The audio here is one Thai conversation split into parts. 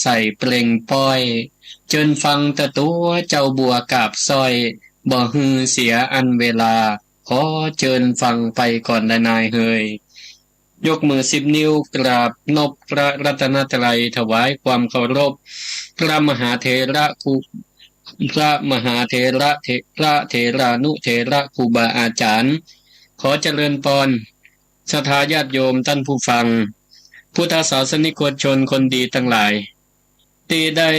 ใส่เปล่งป้อยเจินฟังตะตัวเจ้าบัวกาบซอยบ่ฮือเสียอันเวลาขอเจิญฟังไปก่อนได้นายเฮยยกมือ10 นิ้วกราบนบพระรัตนตรัยถวายความเคารพพระมหาเถระครูพระมหาเถระพระเถรานุเถระครูบาอาจารย์ขอเจริญพรศรัทธาญาติโยมท่านผู้ฟังพุทธศาสนิกชนคนดีทั้งหลายที่ได้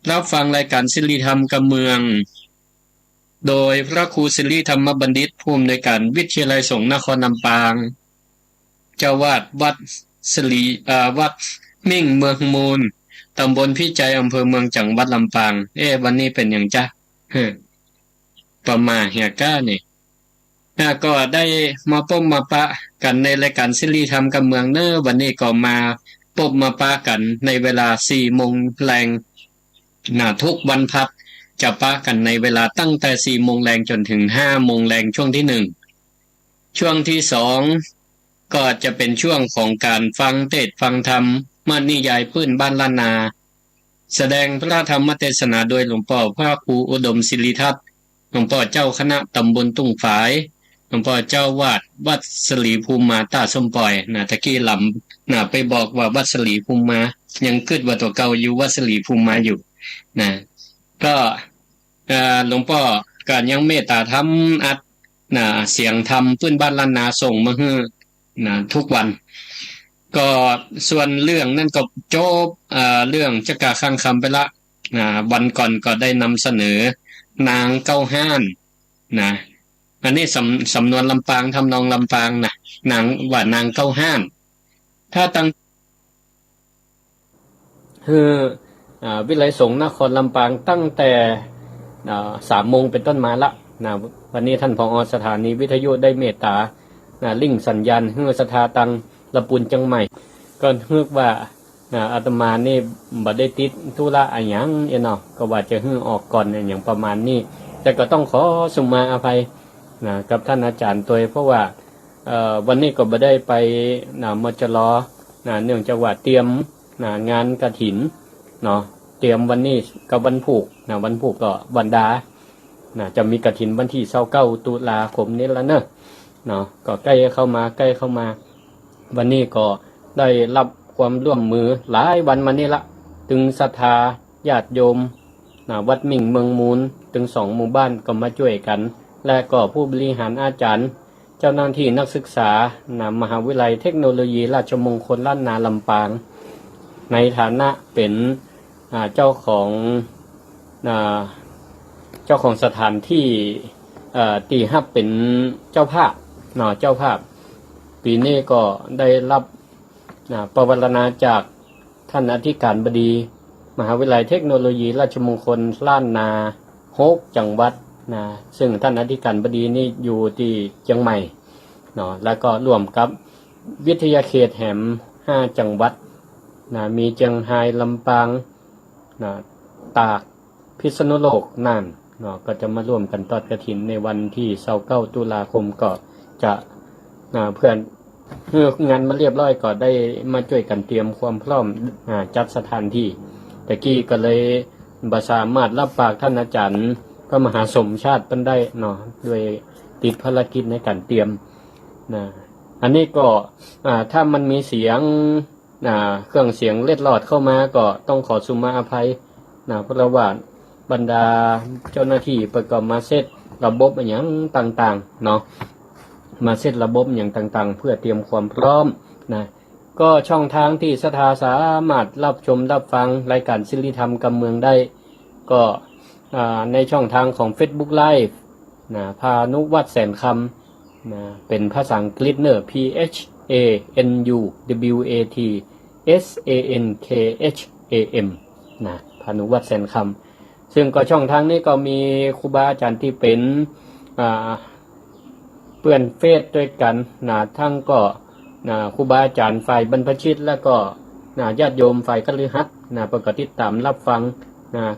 รับฟังรายการศิริธรรมกับเมืองโดยพระครูศิริธรรมบัณฑิตผู้อำนวยการวิทยาลัยสงฆ์นครลำปางเจ้าวาดวัดวัดมิ่งเมืองมูลตำบลพิจัยอำเภอเมืองจังหวัดลำปางวันนี้เป็นอย่างจ๊ะประมาเฮียก้านี่ก็ได้มาพบมาปะกันในรายการศิริธรรมกับเมืองวันนี้ก็มาพบมาปะกันในเวลา4 โมงแรงทุกวันพักจะปะกันในเวลาตั้งแต่4 โมงแรงจนถึง5 โมงแรงช่วงที่1ช่วงที่2ก็จะเป็นช่วงของการฟังเทศน์ฟังธรรมมานิยายพื้นบ้านล้านนาแสดงพระธรรมเทศนาโดยหลวงพ่อพระครูอุดมศิริทัตน์หลวงพ่อเจ้าคณะตำบลตุ้งฝายหลวงพ่อเจ้าวาดวัดสลีภูมิมาตาส้มปล่อยตะกี้ลำไปบอกว่าวัดสลีภูมิมายังคิดว่าตัวเก่าอยู่วัดสลีภูมิมาอยู่ก็หลวงพ่อก็ยังเมตตาทำอัดเสียงธรรมพื้นบ้านล้านนาส่งมาให้ทุกวันก็ส่วนเรื่องนั่นก็จบเรื่องจักระข้างคำไปละวันก่อนก็ได้นำเสนอนางเก้าห้านอันนี้สำนวนลำปางทำนองลำปางนางว่านางเก้าห้านถ้าตั้งคือวิไลสงฆ์นครลำปางตั้งแต่3 โมงเป็นต้นมาละวันนี้ท่านผอ.สถานีวิทยุได้เมตตาลิงก์สัญญาณเฮือสถาตังละปุนจังใหม่ก็เฮือกว่าอาตมานี่บ่ได้ติดธุระอะไรหยังเนาะก็ว่าจะฮือออกก่อนอย่างประมาณนี้แต่ก็ต้องขอสุมาอภัยกับท่านอาจารย์ตัวเพราะว่าวันนี้ก็บ่ได้ไปมจรเนื่องจากว่าเตรียมงานกฐินเนาะเตรียมวันนี้กับวันผูกวันผูกก็วันดาจะมีกฐินวันที่29 ตุลาคมนี้แล้วเนาะก็ใกล้เข้ามาวันนี้ก็ได้รับความร่วมมือหลายวันมานี้ละถึงศรัทธาญาติโยมวัดมิ่งเมืองมูลถึง2 หมู่บ้านก็มาช่วยกันและก็ผู้บริหารอาจารย์เจ้าหน้าที่นักศึกษามหาวิทยาลัยเทคโนโลยีราชมงคลล้านนาลำปางในฐานะเป็นเจ้าของสถานที่ตีฮับเป็นเจ้าภาพปีนี้ก็ได้รับประวารณาจากท่านอธิการบดีมหาวิทยาลัยเทคโนโลยีราชมงคลล้านนา6 จังหวัดซึ่งท่านอธิการบดีนี่อยู่ที่เชียงใหม่แล้วก็ร่วมกับวิทยาเขตแหม5 จังหวัดมีเชียงรายลำปางตากพิษณุโลกน่านก็จะมาร่วมกันทอดกฐินในวันที่29 ตุลาคมก็จะเพื่อนงานมาเรียบร้อยก็ได้มาช่วยกันเตรียมความพร้อมจัดสถานที่แต่กี้ก็เลยบ่สามารถรับปากท่านอาจารย์พระมหาสมชาติเป็นได้ด้วยติดภารกิจในการเตรียมอันนี้ก็ถ้ามันมีเสียงเครื่องเสียงเล็ดลอดเข้ามาก็ต้องขอสุมาอภัยเพราะว่าบรรดาเจ้าหน้าที่ประกอบมาเซตระบบอย่างต่างๆมาเซตระบบอย่างต่างๆเพื่อเตรียมความพร้อมก็ช่องทางที่ศรัทธาสามารถรับชมรับฟังรายการศิริธรรมกับเมืองได้ก็ในช่องทางของ Facebook Live พานุวัฒน์แสนคำเป็นภาษาอังกฤษPHANUWATSANKHAM พานุวัฒน์แสนคำซึ่งก็ช่องทางนี้ก็มีครูบาอาจารย์ที่เป็นเพื่อนเฟซด้วยกันทั้งก็ครูบาอาจารย์ฝ่ายบรรพชิตแล้วก็ญาติโยมฝ่ายคฤหัสถ์ประกาศติดตามรับฟัง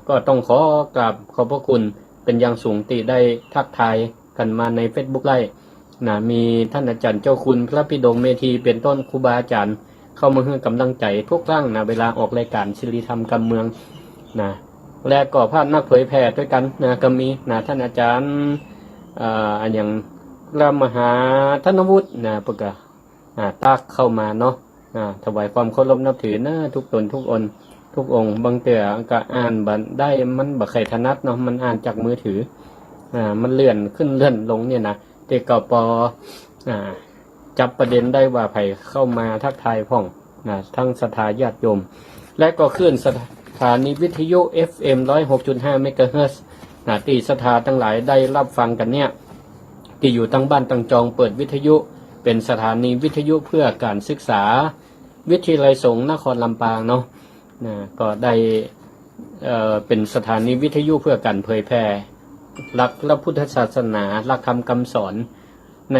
ก็ต้องขอกราบขอบพระคุณเป็นอย่างสูงที่ได้ทักทายกันมาใน Facebook ไลฟ์มีท่านอาจารย์เจ้าคุณพระพิดงเมธีเป็นต้นครูบาอาจารย์ เข้ามาให้กำลังใจทุกครั้งนะเวลาออกรายการศิริธรรมการเมืองนะและก็ภาพนักเผยแผ่ด้วยกันนะก็มีนะท่านอาจารย์อันอย่างพระมหาธนวุฒินะปกตักเข้ามาเนาะถวายความเคารพนับถือนะทุกตนทุกองค์บางเตือก็อ่านบันได้มันบ่ใครถนัดเนาะมันอ่านจากมือถือมันเลื่อนขึ้นเลื่อนลงเนี่ยนะแต่ก็พอจับประเด็นได้ว่าไผเข้ามาทักทายพ่องทั้งศรัทธาญาติโยมและก็ขึ้นสถานีวิทยุ FM 106.5 เมกะเฮิรตซ์ที่ศรัทธาทั้งหลายได้รับฟังกันเนี่ยที่อยู่ตั้งบ้านตั้งจองเปิดวิทยุเป็นสถานีวิทยุเพื่อการศึกษาวิทยาลัยสงฆ์นครลำปางเนาะก็ได้เป็นสถานีวิทยุเพื่อการเผยแพร่หลักพระพุทธศาสนาหลักธรรมคำสอนใน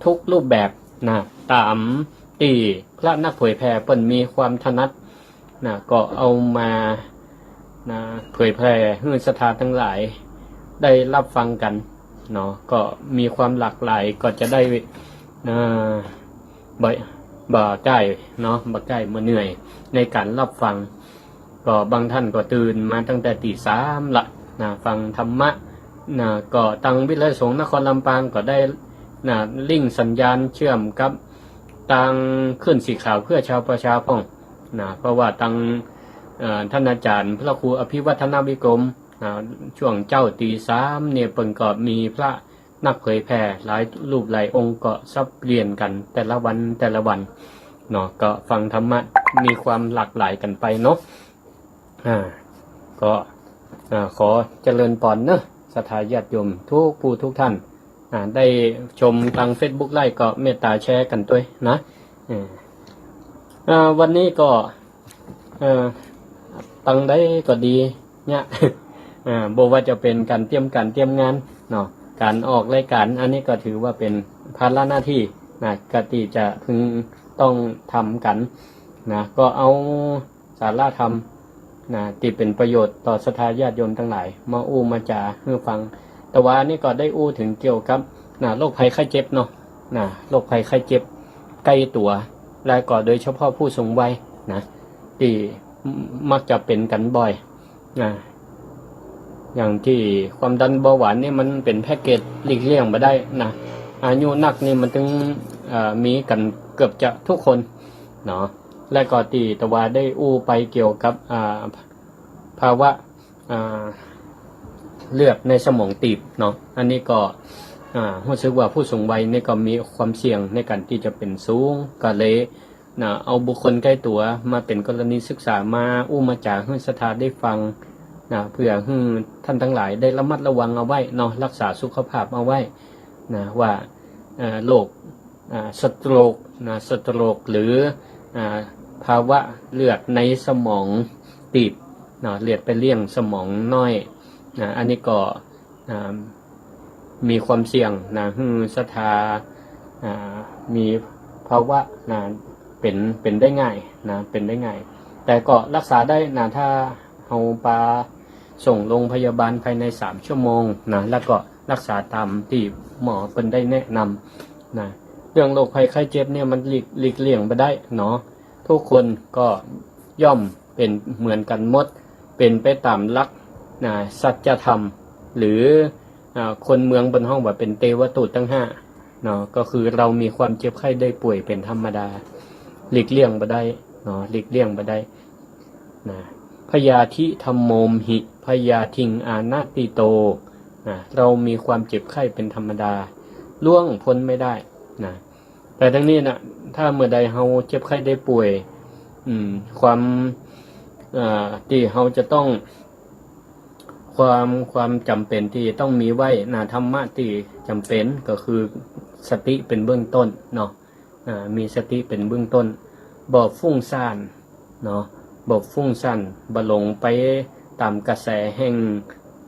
ทุกรูปแบบตามที่พระนักเผยแพร่เปิ้นมีความถนัดก็เอามาเผยแพร่ให้ศรัทธาทั้งหลายได้รับฟังกันเนาะก็มีความหลากหลายก็จะได้บ่ใกล้เนาะบ่ใกล้เมื่อเหนื่อยในการรับฟังก็บางท่านก็ตื่นมาตั้งแต่ตี 3ละฟังธรรมะก็ตังวิทยาลัยสงฆ์นครลำปางก็ได้ลิงก์สัญญาณเชื่อมกับตังขึ้นสีขาวเพื่อชาวประชาพ่องเพราะว่าตังท่านอาจารย์พระครูอภิวัฒนวิกรมช่วงเจ้าตี 3เนี่ยเปิ่นก็มีพระนักเผยแพร่หลายรูปหลายองค์ก็ซับเปลี่ยนกันแต่ละวันเนาะก็ฟังธรรมะมีความหลากหลายกันไปเนาะก็ขอเจริญพรเนอะศรัทธาญาติโยมทุกผู้ทุกท่านได้ชมทาง Facebook ไลฟ์ก็เมตตาแชร์กันด้วยนะวันนี้ก็ตังได้ก็ดีเนี่ยบอกว่าจะเป็นการเตรียมงานเนาะการออกรายการอันนี้ก็ถือว่าเป็นภาระหน้าที่กติจะพึงต้องทำกันก็เอาสาระธรรมที่เป็นประโยชน์ต่อศรัทธาญาติโยมทั้งหลายมาอู้มาจาให้ฟังแต่ว่านี่ก็ได้อู้ถึงเกี่ยวกับโรคภัยไข้เจ็บเนาะโรคภัยไข้เจ็บใกล้ตัวและก็โดยเฉพาะผู้สูงวัยที่มักจะเป็นกันบ่อยอย่างที่ความดันเบาหวานนี่มันเป็นแพ็กเกจหลีกเลี่ยงมาได้อายุนักนี่มันถึงมีกันเกือบจะทุกคนเนาะและก็ที่ตะวาได้อู้ไปเกี่ยวกับภาวะเลือดในสมองตีบเนาะอันนี้ก็รู้สึกว่าผู้สูงวัยนี่ก็มีความเสี่ยงในการที่จะเป็นสูงก็เลยเอาบุคคลใกล้ตัวมาเป็นกรณีศึกษามาอู้มาจากให้ศรัทธาได้ฟังเพื่อให้ท่านทั้งหลายได้ระมัดระวังเอาไว้เนาะรักษาสุขภาพเอาไว้ว่าโรคสโตรกหรือภาวะเลือดในสมองตีบเลือดไปเลี้ยงสมองน้อยอันนี้ก็มีความเสี่ยงให้ศรัทธามีภาวะเป็นได้ง่ายเป็นได้ง่ายแต่ก็รักษาได้ถ้าเอาปลาส่งโรงพยาบาลภายใน3 ชั่วโมงแล้วก็รักษาตามที่หมอเป็นได้แนะนำเรื่องโรคภัยไข้เจ็บเนี่ยมันหลีกเลี่ยงไปได้เนาะทุกคนก็ย่อมเป็นเหมือนกันหมดเป็นไปตามหลักสัจธรรมหรือคนเมืองบนห้องว่าเป็นเทวทูตทั้ง5เนาะก็คือเรามีความเจ็บไข้ได้ป่วยเป็นธรรมดาหลีกเลี่ยงบ่ได้เนาะหลีกเลี่ยงบ่ได้พยาธิธัมโมมหิพยาทิงอานาติโตเรามีความเจ็บไข้เป็นธรรมดาล่วงพ้นไม่ได้แต่ทั้งนี้ถ้าเมื่อใดเฮาเจ็บไข้ได้ป่วยความที่เฮาจะต้องความจำเป็นที่ต้องมีไว้ธรรมะที่จำเป็นก็คือสติเป็นเบื้องต้นเนาะมีสติเป็นเบื้องต้นบ่ฟุ้งซ่านเนาะบ่ฟุ้งซ่านบ่หลงไปตามกระแสแห่ง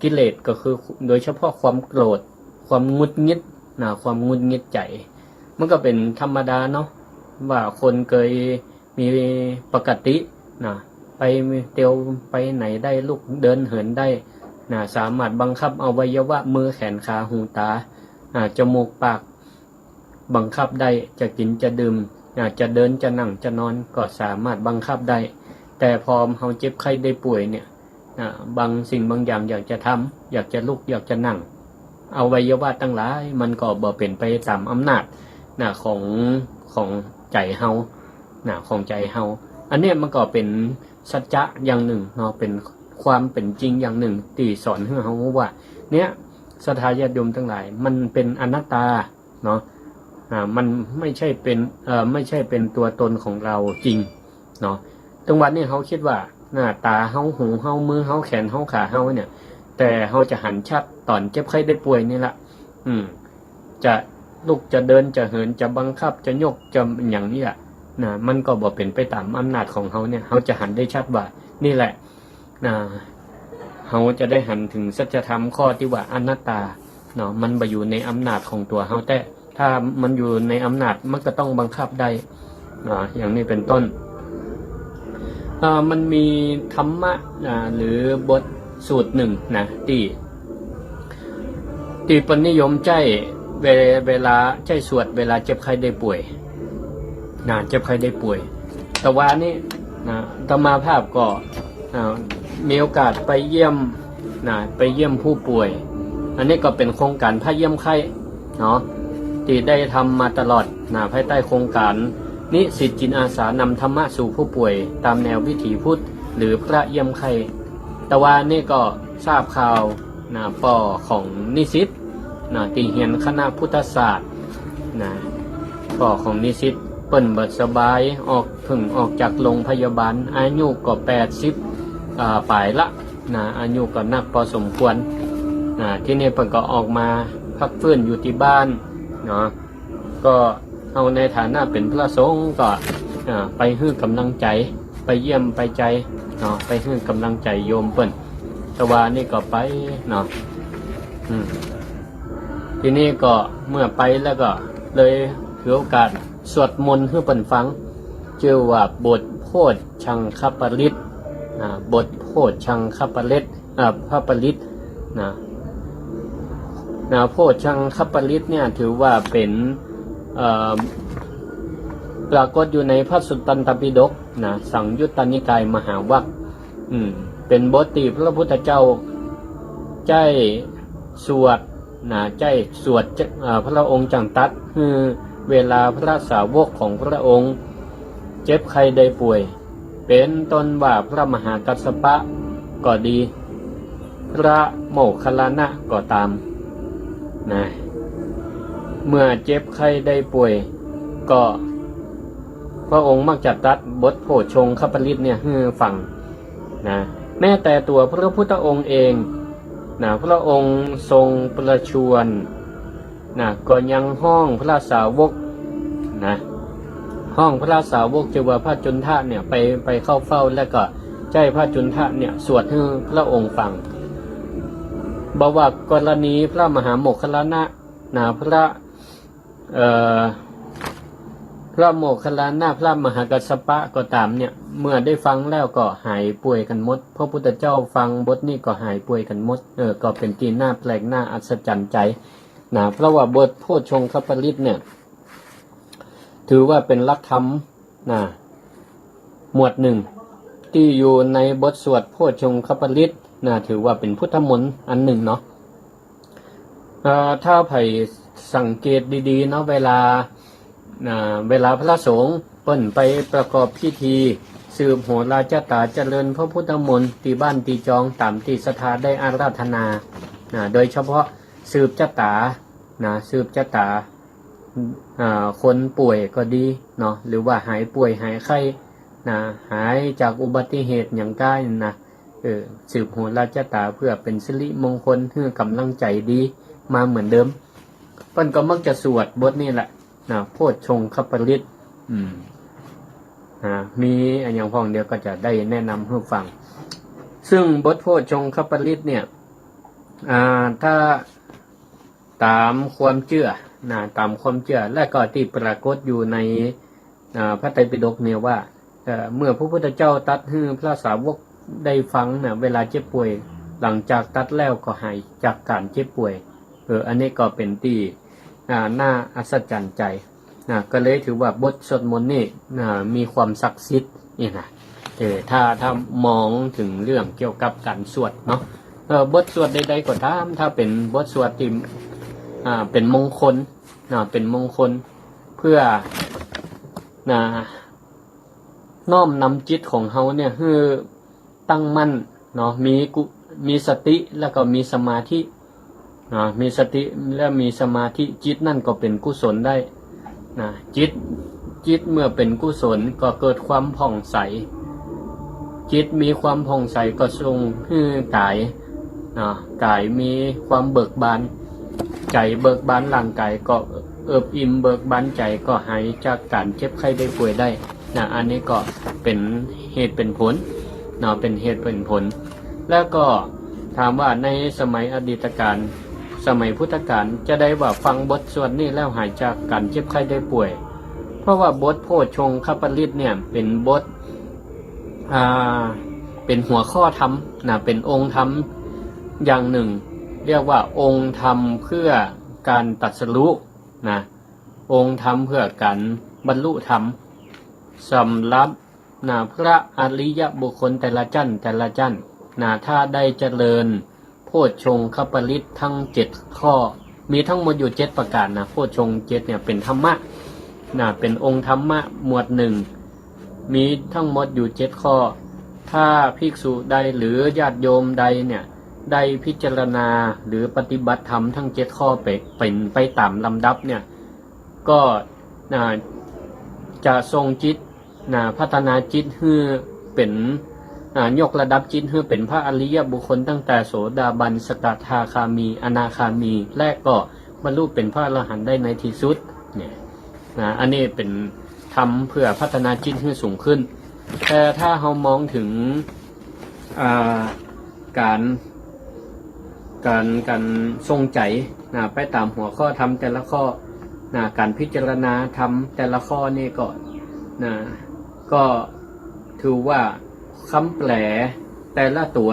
กิเลสก็คือโดยเฉพาะความโกรธความหงุดหงิดความหงุดหงิดใจมันก็เป็นธรรมดาเนาะว่าคนเคยมีปกติไปเตียวไปไหนได้ลุกเดินเหินได้สามารถบังคับอวัยวะมือแขนขาหูตาจมูกปากบังคับได้จะกินจะดื่ม จะเดินจะนั่งจะนอนก็สามารถบังคับได้แต่พอเฮาเจ็บไข้ได้ป่วยเนี่ยบางสิ่งบางอย่างอยากจะทำอยากจะลุกอยากจะนั่งอวัยวะตั้งหลายมันก็บ่เป็นไปตามอำนาจของใจเฮาของใจเฮาอันนี้มันก็เป็นสัจจะอย่างหนึ่งเนาะเป็นความเป็นจริงอย่างหนึ่งที่สอนให้เฮาว่าเนี่ยศรัทธาญาติโยมทั้งหลายมันเป็นอนัตตาเนาะมันไม่ใช่เป็นตัวตนของเราจริงเนาะตรงวันนี้เขาคิดว่าหน้าตาเฮาหูเฮามือเฮาแขนเฮาขาเฮาเนี่ยแต่เฮาจะหันชัดตอนเจ็บไข้ได้ป่วยนี่ละจะลุกจะเดินจะเหินจะบังคับจะยกจะอย่างนี้แหละมันก็บ่เป็นไปตามอำนาจของเฮาเนี่ยเฮาจะหันได้ชัดว่านี่แหละเฮาจะได้หันถึงสัจธรรมข้อที่ว่าอนัตตาเนาะมันบ่อยู่ในอำนาจของตัวเฮาแต่ถ้ามันอยู่ในอำนาจมันก็ต้องบังคับได้อย่างนี้เป็นต้นมันมีธรรมะหรือบทสูตรหนึ่งนะที่ปนิยมใจเวลาใจสวดเวลาเจ็บไข้ได้ป่วยเจ็บไข้ได้ป่วยแต่ว่านี่ธรรมาภาพก็มีโอกาสไปเยี่ยมผู้ป่วยอันนี้ก็เป็นโครงการพระเยี่ยมไข้เนาะที่ได้ทำมาตลอดภายใต้โครงการนิสิตจิตอาสานำธรรมะสู่ผู้ป่วยตามแนววิถีพุทธหรือพระเยี่ยมไข้แต่ว่านี่ก็ทราบข่าวปอของนิสิตที่เรียนคณะพุทธศาสตร์ปอของนิสิตเปิ้นบ่สบายเพิ่งออกจากโรงพยาบาลอายุก็80ปลายละอายุก็นักพอสมควรที่นี่เพิ่นก็ออกมาพักฟื้นอยู่ที่บ้านเนาะก็เอาในฐานะเป็นพระสงฆ์ก็ไปให้กำลังใจไปเยี่ยมไปใจเนาะไปให้กำลังใจโยมเปิ้นแต่ว่านี่ก็ไปเนาะทีนี้ก็เมื่อไปแล้วก็เลยถือโอกาสสวดมนต์ให้เปิ้นฟังชื่อว่าบทโพชฌังคปริตบทโพชฌังคปริตพระปริตโพชฌังคปริตเนี่ยถือว่าเป็นปรากฏอยู่ในพระสุตตันตปิฎกสังยุตตนิกายมหาวรรคเป็นบทที่พระพุทธเจ้าใจสวดพระองค์จังตัดเวลาพระสาวกของพระองค์เจ็บไข้ได้ป่วยเป็นต้นว่าพระมหากัสสปะก็ดีพระโมคคัลลานะก็ตามเมื่อเจ็บไข้ได้ป่วยก็พระองค์มักจะตัดบทโพชฌงคปริตเนี่ยให้ฟังแม้แต่ตัวพระพุทธองค์เองพระองค์ทรงประชวรก็ยังห้องพระสาวกห้องพระสาวกชื่อว่าพระจุนทะเนี่ยไปเข้าเฝ้าแล้วก็ใจพระจุนทะเนี่ยสวดให้พระองค์ฟังบอกว่ากรณีพระมหาโมคคัลลานะพระโมคคัลลานะพระมหากัสสปะก็ตามเนี่ยเมื่อได้ฟังแล้วก็หายป่วยกันหมดพระพุทธเจ้าฟังบทนี้ก็หายป่วยกันหมดก็เป็นที่น่าแปลกน่าอัศจรรย์ใจเพราะว่าบทโพชฌงคปริตเนี่ยถือว่าเป็นหลักธรรมหมวดหนึ่งที่อยู่ในบทสวดโพชฌงคปริตถือว่าเป็นพุทธมนต์อันหนึ่งเนาะถ้าไผ่สังเกตดีๆเนาะเวลาพระสงฆ์เปิ้นไปประกอบพิธีสืบโหราจตาเจริญพระพุทธมนต์ที่บ้านที่จองตามที่ศรัทธาได้อาราธนาโดยเฉพาะสืบจตาคนป่วยก็ดีเนาะหรือว่าหายป่วยหายไข้หายจากอุบัติเหตุอย่างใกล้สืบโหราจตาเพื่อเป็นสิริมงคลเพื่อกำลังใจดีมาเหมือนเดิมเพิ่นก็มักจะสวดบทนี้แหละโพชฌงคปริตมีอย่างพ้องเดียวก็จะได้แนะนำให้ฟังซึ่งบทโพชฌงคปริตเนี่ยถ้าตามความเชื่อและก็ที่ปรากฏอยู่ในพระไตรปิฎกเนี่ยว่าเมื่อพระพุทธเจ้าตรัสให้พระสาวกได้ฟังเวลาเจ็บป่วยหลังจากตรัสแล้วก็หายจากการเจ็บป่วยอันนี้ก็เป็นที่น่าอัศจรรย์ใจ ก็เลยถือว่าบทสวดมนต์นี่มีความศักดิ์สิทธิ์นี่นะถ้ามองถึงเรื่องเกี่ยวกับการสวดเนาะบทสวดใดๆก็ตามถ้าเป็นบทสวดที่เป็นมงคลเป็นมงคลเพื่อน้อมนำจิตของเฮาเนี่ยคือตั้งมั่นเนาะมีสติแล้วก็มีสมาธิมีสติและมีสมาธิจิตนั่นก็เป็นกุศลได้จิตเมื่อเป็นกุศลก็เกิดความผ่องใสจิตมีความผ่องใสก็ทรงคือกายมีความเบิกบานใจเบิกบานร่างกายก็เอิบอิ่มเบิกบานใจก็หายจากการเจ็บไข้ได้ป่วยได้อันนี้ก็เป็นเหตุเป็นผลเป็นเหตุเป็นผลแล้วก็ถามว่าในสมัยอดีตการสมัยพุทธกาลจะได้ว่าฟังบทสวดนี้แล้วหายจากการเจ็บไข้ได้ป่วยเพราะว่าบทโพชฌงคปริตเนี่ยเป็นบทเป็นหัวข้อธรรมเป็นองค์ธรรมอย่างหนึ่งเรียกว่าองค์ธรรมเพื่อการตรัสรู้องค์ธรรมเพื่อการบรรลุธรรมสำหรับพระอริยบุคคลแต่ละชั้นถ้าได้เจริญโพชฌงคปริตทั้ง7ข้อมีทั้งหมดอยู่7ประการโพชฌงค์7เนี่ยเป็นธรรมะเป็นองค์ธรรมะหมวด1มีทั้งหมดอยู่7ข้อถ้าภิกษุใดหรือญาติโยมใดเนี่ยได้พิจารณาหรือปฏิบัติธรรมทั้ง7ข้อเป็นไปตามลำดับเนี่ยก็จะทรงจิตพัฒนาจิตให้เป็นยกระดับจิตให้เป็นพระอริยบุคคลตั้งแต่โสดาบันสกทาคามีอนาคามีและก็บรรลุเป็นพระอรหันต์ได้ในที่สุดเนี่ยอันนี้เป็นทำเพื่อพัฒนาจิตให้สูงขึ้นแต่ถ้าเรามองถึงการทรงใจไปตามหัวข้อทำแต่ละข้อการพิจารณาทำแต่ละข้อนี่ก็ถือว่าคำแปลแต่ละตั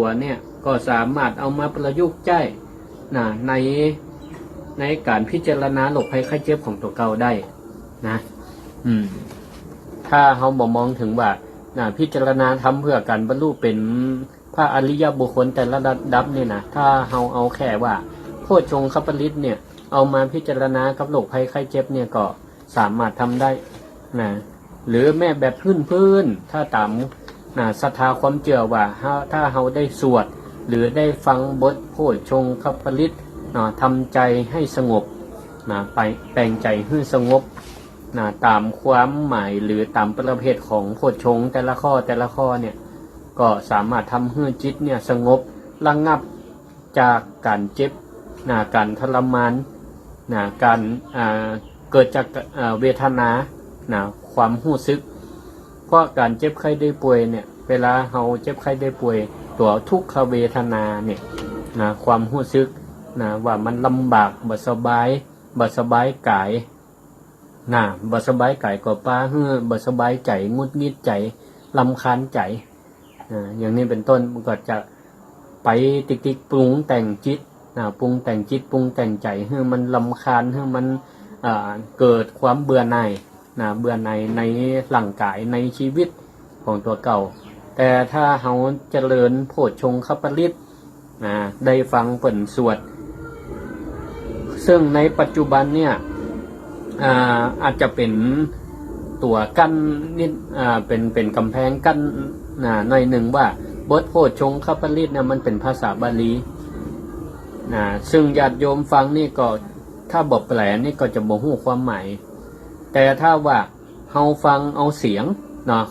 วเนี่ยก็สามารถเอามาประยุกต์ใช้ในการพิจารณาโรคภัยไข้เจ็บของตัวเก่าได้ถ้าเรามองถึงว่าพิจารณาทำเพื่อการบรรลุเป็นพระอริยบุคคลแต่ละระดับเนี่ยถ้าเราเอาแค่ว่าโพชฌงคปริตเนี่ยเอามาพิจารณากับโรคภัยไข้เจ็บเนี่ยก็สามารถทำได้หรือแม้แบบพื้นถ้าตามศรัทธาความเชื่อว่าถ้าเราได้สวดหรือได้ฟังบทโพชฌงคปริตทำใจให้สงบไปแปลงใจให้สงบตามความหมายหรือตามประเภทของโพชฌงค์แต่ละข้อเนี่ยก็สามารถทำให้จิตเนี่ยสงบระงับจากการเจ็บการทรมานการเกิดจากเวทนาความรู้สึกเพราะการเจ็บไข้ได้ป่วยเนี่ยเวลาเราเจ็บไข้ได้ป่วยตัวทุกขเวทนาเนี่ยความรู้สึกว่ามันลำบากบ่สบายกายบ่สบายกายก็ป้าบ่สบายใจงุดงิดใจรำคาญใจอย่างนี้เป็นต้นมันก็จะไปติ๊กปรุงแต่งจิตปรุงแต่งจิตปรุงแต่งใจให้มันรำคาญให้มันเกิดความเบื่อหน่ายในร่างกายในชีวิตของตัวเก่าแต่ถ้าเราเจริญโพชฌงคปริตได้ฟังเปิ่นสวดซึ่งในปัจจุบันเนี่ยอาจจะเป็นตัวกั้นนิดเป็นกำแพงกั้นหน่อยหนึ่งว่าบทโพชฌงคปริตเนี่ยมันเป็นภาษาบาลีซึ่งญาติโยมฟังนี่ก็ถ้าบอกแปลนี่ก็จะบ่ฮู้ความหมายแต่ถ้าว่าเฮาฟังเอาเสียง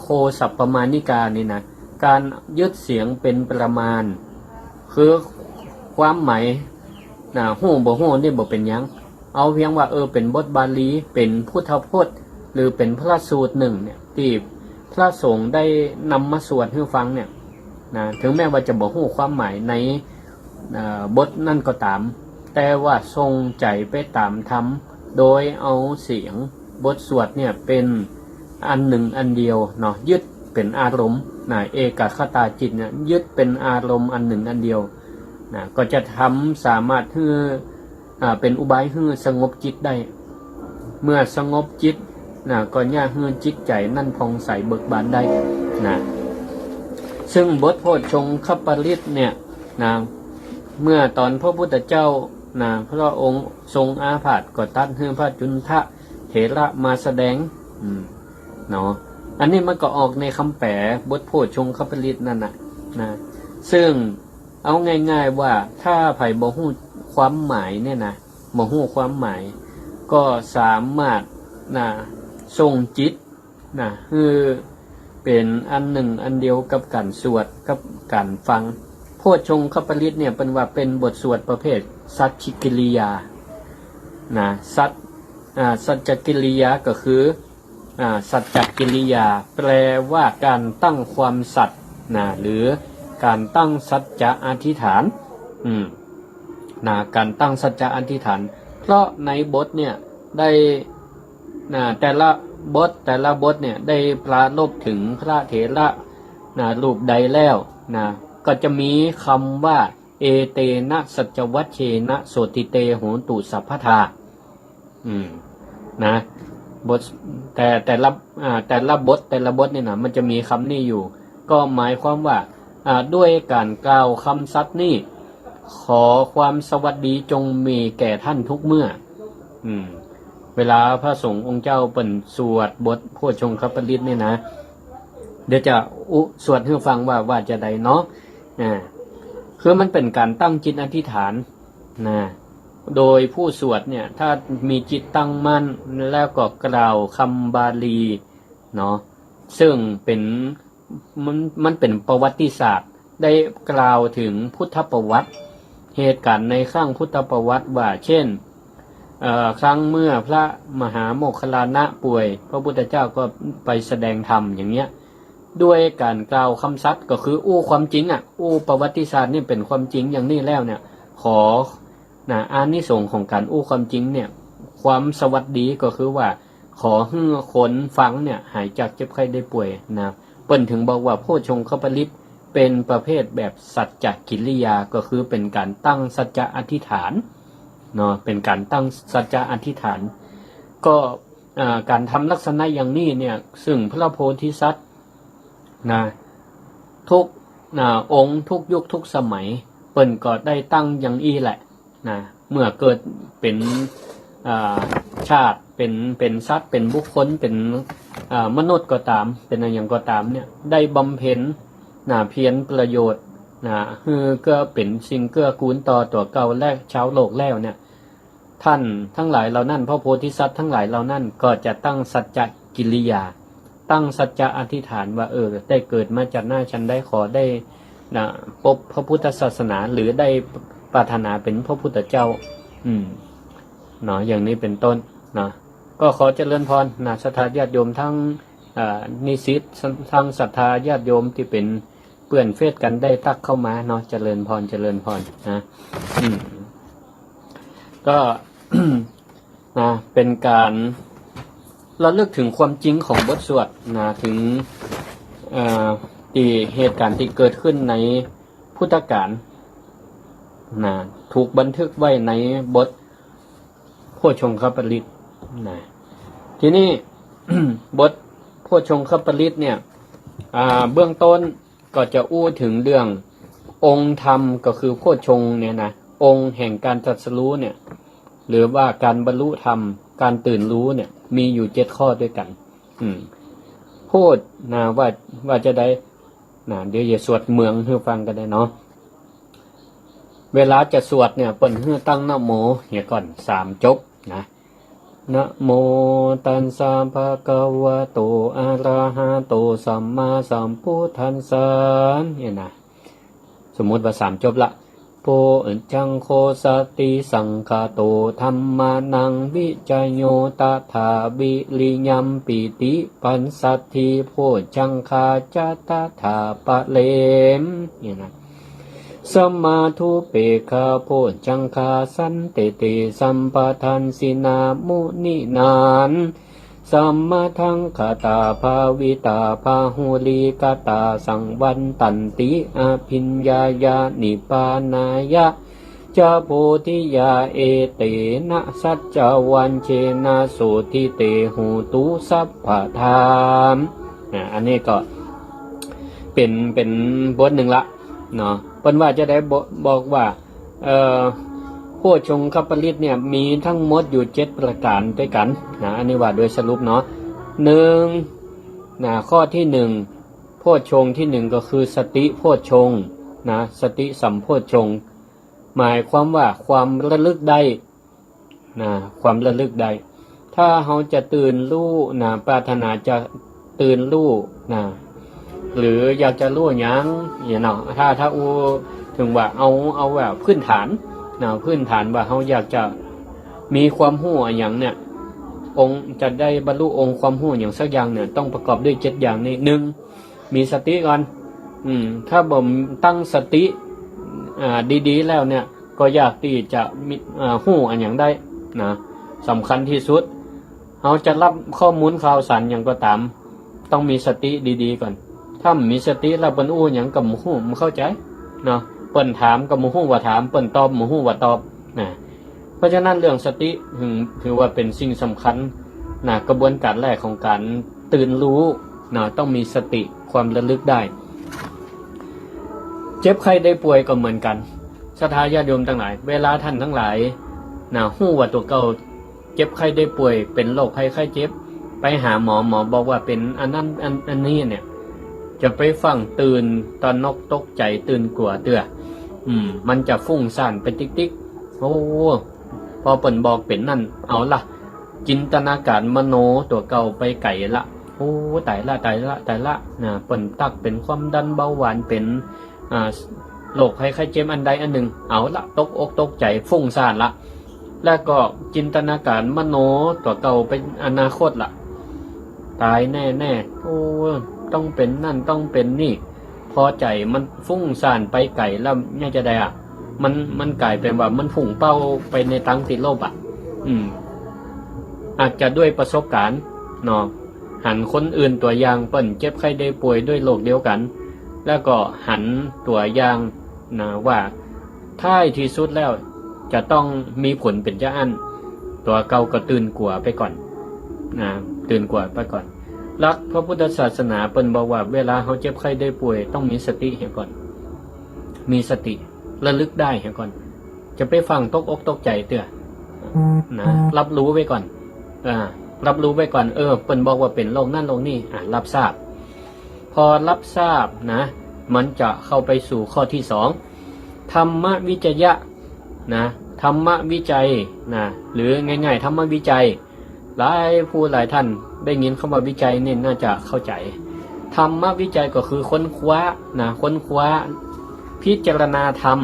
โคสัพปมาณิกานี่การยึดเสียงเป็นประมาณคือความหมายฮู้บ่ฮู้นี่บ่เป็นหยังเอาเพียงว่าเป็นบทบาลีเป็นพุทธพจน์หรือเป็นพระสูตรหนึ่งเนี่ยที่พระสงฆ์ได้นำมาสวดให้ฟังเนี่ยถึงแม้ว่าจะบ่ฮู้ความหมายในบทนั่นก็ตามแต่ว่าทรงใจไปตามธรรมโดยเอาเสียงบทสวดเนี่ยเป็นอันหนึ่งอันเดียวยึดเป็นอารมณ์เอกคตาจิตเนี่ยยึดเป็นอารมณ์อันหนึ่งอันเดียวก็จะทำสามารถให้เป็นอุบายให้สงบจิตได้ เมื่อสงบจิตก็ย่าเฮือนจิตใจนั่นพองใสเบิกบานได้ซึ่งบทโพชฌงคปริตเนี่ยเมื่อตอนพระพุทธเจ้าพระองค์ทรงอาพาธก็ตัดให้พระจุนทะเถระมาแสดงเนาะอันนี้มันก็ออกในคำแปลบทโพชฌงคปริตนั่นนะซึ่งเอาง่ายๆว่าถ้าไผ่บ่ฮู้ความหมายเนี่ยนะบ่ฮู้ความหมายก็สามารถทรงจิตคือเป็นอันหนึ่งอันเดียวกับการสวดกับการฟังโพชฌงคปริตเนี่ยเป็นว่าเป็นบทสวดประเภทสัจจิกิริยาสัจจกิริยาก็คือสัจจกิริยาแปลว่าการตั้งความสัตย์หรือการตั้งสัจจะอธิษฐานการตั้งสัจจะอธิษฐานเพราะในบทเนี่ยได้แต่ละบทเนี่ยได้ปรารภถึงพระเถระรูปใดแล้วก็จะมีคำว่าเอเตนะสัจวัชเชนะโสติเตโหตุสัพพทาบทแต่ละบทเนี่ยมันจะมีคำนี้อยู่ก็หมายความว่าด้วยการกล่าวคำสัตย์นี้ขอความสวัสดีจงมีแก่ท่านทุกเมื่อเวลาพระสงฆ์องค์เจ้าเปิ่นสวดบทโพชฌงคปริตเนี่ยนะเดี๋ยวจะสวดให้ฟังว่าจะใดเนาะคือมันเป็นการตั้งจิตอธิษฐานโดยผู้สวดเนี่ยถ้ามีจิตตั้งมั่นแล้วก็กล่าวคำบาลีเนาะซึ่งเป็นมันเป็นประวัติศาสตร์ได้กล่าวถึงพุทธประวัติเหตุการณ์ในข้างพุทธประวัติว่าเช่นครั้งเมื่อพระมหาโมคคัลลานะป่วยพระพุทธเจ้าก็ไปแสดงธรรมอย่างเงี้ยด้วยการกล่าวคำสัตย์ก็คือความจริงประวัติศาสตร์นี่เป็นความจริงอย่างนี้แล้วเนี่ยขออานิสงส์ของการความจริงเนี่ยความสวัสดีก็คือว่าขอให้คนฟังเนี่ยหายจากเจ็บไข้ได้ป่วยเปิ้นถึงบอกว่าโพชฌงคปริตเป็นประเภทแบบสัจจกิริยาก็คือเป็นการตั้งสัจจะอธิษฐานเนาะเป็นการตั้งสัจจะอธิษฐานก็การทำลักษณะอย่างนี้เนี่ยซึ่งพระโพธิสัตว์ทุกองค์ทุกยุคทุกสมัยเปิ้นก็ได้ตั้งอย่างอี้แหละเมื่อเกิดเป็นชาติเป็นสัตว์เป็นบุคคลเป็นมนุษย์ก็ตามเป็นอะไรอย่างก็ตามเนี่ยได้บำเพ็ญเพียรประโยชน์คือก็เป็นสิ่งเกื้อกูลต่อตัวเก่าและชาวโลกแล้วเนี่ยท่านทั้งหลายเหล่านั้นพระโพธิสัตว์ทั้งหลายเหล่านั้นก็จะตั้งสัจจกิริยาตั้งสัจจะอธิษฐานว่าได้เกิดมาจากหน้าฉันได้ขอได้พบพระพุทธศาสนาหรือได้ปรารถนาเป็นพระพุทธเจ้าเนาะอย่างนี้เป็นต้นเนาะก็ขอเจริญพรศรัทธาญาติโยมทั้งนิสิตทั้งศรัทธาญาติโยมที่เป็นเพื่อนเฟซกันได้ตักเข้ามาเนาะเจริญพรนะก็ เป็นการระลึกถึงความจริงของบทสวดถึงเหตุการณ์ที่เกิดขึ้นในพุทธกาลถูกบันทึกไว้ในบทโพชฌงคปริตทีนี้ บทโพชฌงคปริตเนี่ยเบื้องต้นก็จะถึงเรื่ององค์ธรรมก็คือโพชฌงค์เนี่ยองค์แห่งการตรัสรู้เนี่ยหรือว่าการบรรลุธรรมการตื่นรู้เนี่ยมีอยู่7ข้อด้วยกันพูดว่าจะได้เดี๋ยวอย่าสวดเมืองให้ฟังกันได้เนาะเวลาจะสวดเนี่ยเปิ่นให้ตั้งนะโมเนี่ยก่อน3จบนะโมตัสสะภะคะวะโตอะระหะโตสัมมาสัมพุทธัสสะเนี่ยสมมุติว่า3จบละโพจังโคสติสังคาโตธัมมานังวิจโยตถาวิริยัมปิติปันสัทธิโพจังคาจัตตถาปะเลมเนี่ยสมาธุเปคาโพจังคาสันเตเตสัมปทันสินามุนินานสัมมาทังคตาภาวิตาภาหุลีกตาสังวันตันติอภิญญายานิปานายะ จาโพธิยาเอเตนะสัจจวันเชนะโสทิเตหูตุสัพพะธามอันนี้ก็เป็นบทหนึ่งละเนาะเปิ้นว่าจะได้บอกว่าโพชฌงคปริตเนี่ยมีทั้งหมดอยู่7ประการด้วยกันนะอันนี้ว่าโดยสรุปเนาะ1นะข้อที่1โพชฌงค์ที่1ก็คือสติโพชฌงค์นะสติสัมโพชฌงค์หมายความว่าความระลึกได้นะความระลึกได้ถ้าเราจะตื่นรู้นะปรารถนาจะตื่นรู้นะหรืออยากจะรู้หยังเนาะถ้าอูถึงว่าเอาแบบพื้นฐานนะพื้นฐานว่าเราอยากจะมีความรู้อย่างเนี่ยองค์จะได้บรรลุองค์ความรู้อย่างสักอย่างเนี่ยต้องประกอบด้วย7อย่างนี้1มีสติก่อนถ้าบ่ตั้งสติดีๆแล้วเนี่ยก็อยากที่จะมีรู้อันอย่างได้นะสำคัญที่สุดเราจะรับข้อมูลข่าวสารอย่างก็ตามต้องมีสติดีๆก่อนถ้ามีสติแล้วเปิ้นอู้หยังกับหมู่ฮู้มันเข้าใจเนาะเปิ้นถามกับหมู่ฮู้ว่าถามเปิ้นตอบหมู่ฮู้ว่าตอบนะเพราะฉะนั้นเรื่องสติถือว่าเป็นสิ่งสำคัญนะกระบวนการแรกของการตื่นรู้นะต้องมีสติความระลึกได้เจ็บไข้ได้ป่วยก็เหมือนกันศรัทธาญาติโยมทั้งหลายเวลาท่านทั้งหลายนะฮู้ว่าตัวเก่าเจ็บไข้ได้ป่วยเป็นโรคภัยไข้เจ็บไปหาหมอบอกว่าเป็นอันนั้นอันนี้เนี่ยจะไปฟังตื่นตอนนกตกใจตื่นกลัวเตื้อมันจะฟุ้งซ่านไปติ๊กโอ้พอเปิ่นบอกเป็นนั่นเอาละจินตนาการมโนตัวเก่าไปไก่ละโอ้ตายละนะเปิ่นตักเป็นความดันเบาหวานเป็นโรคภัยไข้เจ็บอันใดอันหนึ่งเอาละตกอกตกใจฟุ้งซ่านละแล้วก็จินตนาการมโนตัวเก่าเป็นอนาคตละตายแน่โอ้ต้องเป็นนั่นต้องเป็นนี่พอใจมันฟุ้งซ่านไปไกลแล้วเนี่ยจะได้มันกลายเป็นว่ามันฝุ่งเป้าไปในทางติดลบอาจจะด้วยประสบการณ์เนาะหันคนอื่นตัวอย่างเปิ้นเจ็บไข้ได้ป่วยด้วยโรคเดียวกันแล้วก็หันตัวอย่างนะว่าท้ายที่สุดแล้วจะต้องมีผลเป็นจะอันตัวเก่าก็ตื่นกลัวไปก่อนนะตื่นกลัวไปก่อนลักพระพุทธศาสนาเปิ้นบอกว่าเวลาเขาเจ็บไข้ได้ป่วยต้องมีสติเหี่ยก่อนมีสติระลึกได้เหี่ยก่อนจะไปฟังตกอกตกใจเตื้อนะรับรู้ไว้ก่อนรับรู้ไว้ก่อนเปิ้นบอกว่าเป็นโรคนั่นโรคนี่รับทราบพอรับทราบนะมันจะเข้าไปสู่ข้อที่2ธรรมวิจยะนะธรรมวิจัยนะหรือง่ายๆธรรมวิจัยหลายผู้หลายท่านได้ยินคำว่าวิจัยเนี่ยน่าจะเข้าใจธรรมวิจัยก็คือค้นคว้านะค้นคว้าพิจารณาธรรม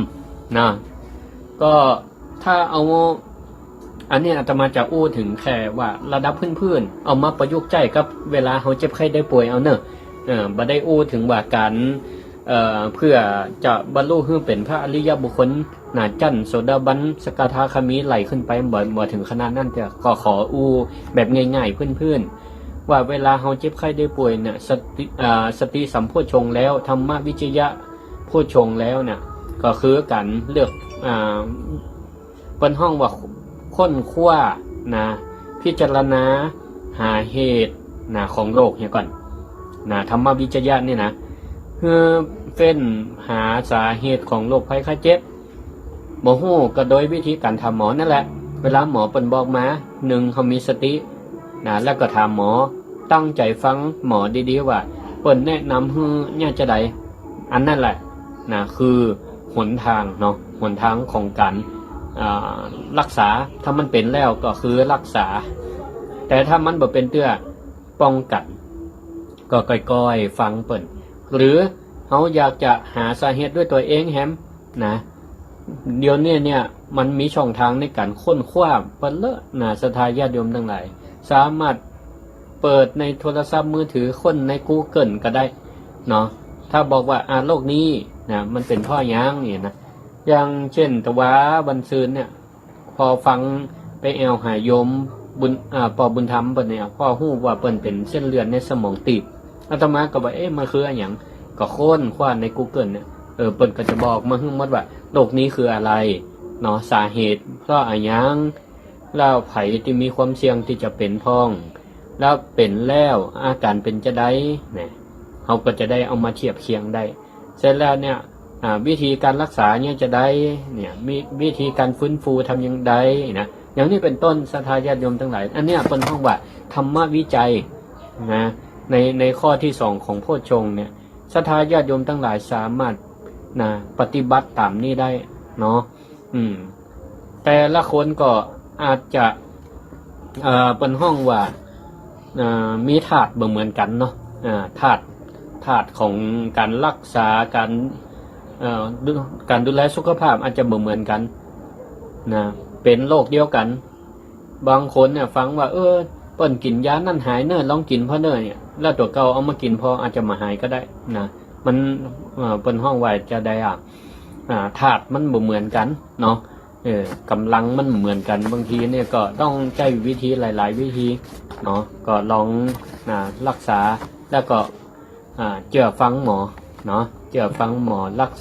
นะก็ถ้าเอาอันนี้อาตมาจะอู้ถึงแค่ว่าระดับพื้นๆเอามาประยุกต์ใจกับเวลาเขาเจ็บไข้ได้ป่วยเอาเนอะบ่ได้อู้ถึงว่าการเพื่อจะบรรลุให้เป็นพระอริยบุคคลหนาจั่นโสดาบันสกทาคามีไหลขึ้นไปบ่ถึงขนาดนั้นแต่ก็ขออู้แบบง่ายๆเพื่อนๆว่าเวลาเราเจ็บไข้ได้ป่วยเนี่ยสติสัมโพชฌงค์แล้วธรรมวิจยะโพชฌงค์แล้วเนี่ยก็คือการเลือกเป็นห้องว่าค้นคว้านะพิจารณาหาเหตุนะของโลกเนี่ยก่อนนะธรรมวิจยะนี่นะคือเฟ้นหาสาเหตุของโรคภัยไข้เจ็บหมอฮู้ก็โดยวิธีการทำหมอนั่นแหละเวลาหมอเปิ้นบอกมา1เขามีสตินะแล้วก็ถามหมอตั้งใจฟังหมอดีๆว่าเปิ้นแนะนำให้เนี่ยจะได้อันนั่นแหละนะคือหนทางเนาะหนทางของการรักษาถ้ามันเป็นแล้วก็คือรักษาแต่ถ้ามันบ่เป็นเตื้อป้องกันก็ค่อยๆฟังเปิ้นหรือเขาอยากจะหาสาเหตุด้วยตัวเองแฮมนะเดี๋ยวนี้เนี่ยมันมีช่องทางในการค้นคว้าเปิ้นเลอะนะศรัทธาญาติโยมทั้งหลายสามารถเปิดในโทรศัพท์มือถือค้นใน Google ก็ได้เนาะถ้าบอกว่าโรคนี้นะมันเป็นพ่อยังเนี่ยนะอย่างเช่นตะวาบันซืนเนี่ยพอฟังไปแอวหาโยมบุญปอบุญธรรมเปิ้นเนี่ยพ่อฮู้ว่าเปิ้นเป็นเส้นเลือดในสมองตีบอาตมาก็ว่ามันคืออะไรอย่างก็ค้นคว้าใน Google เนี่ยเปิ้นก็จะบอกมาให้หมดว่าโรคนี้คืออะไร เนาะสาเหตุเพราะอะไรยังแล้วไผที่มีความเสี่ยงที่จะเป็นพ้องแล้วเป็นแล้วอาการเป็นจะได้เนี่ยเขาก็จะได้เอามาเทียบเคียงได้เสร็จแล้วเนี่ยวิธีการรักษาเนี่ยจะได้เนี่ยมีวิธีการฟื้นฟูทำอย่างไรนะอย่างนี้เป็นต้นศรัทธาญาติโยมทั้งหลายอันเนี้ยเป็นห้องว่าธรรมวิจัยนะในข้อที่สองของโพชฌงค์เนี่ยศรัทธาญาติโยมทั้งหลายสามารถนะปฏิบัติตามนี้ได้เนาะแต่ละคนก็อาจจะเป็นห้องว่ามีธาตุบ่เหมือนกันเนาะธาตุของการรักษาการดูแลสุขภาพอาจจะบ่เหมือนกันนะเป็นโรคเดียวกันบางคนเนี่ยฟังว่าเปิ้นกินยานั่นหายเนิ่นลองกินเพราะเนิ่นเนี่ยแล้วตัวเก่าเอามากินพออาจจะมาหายก็ได้นะมันเป็นห้องไว้จะได้ธาตุมันบ่เหมือนกันเนาะกำลังมันเหมือนกันบางทีเนี่ยก็ต้องใช้วิธีหลายๆวิธีเนาะก็ลองรักษาแล้วก็เชื่อฟังหมอเนาะเชื่อฟังหมอรัก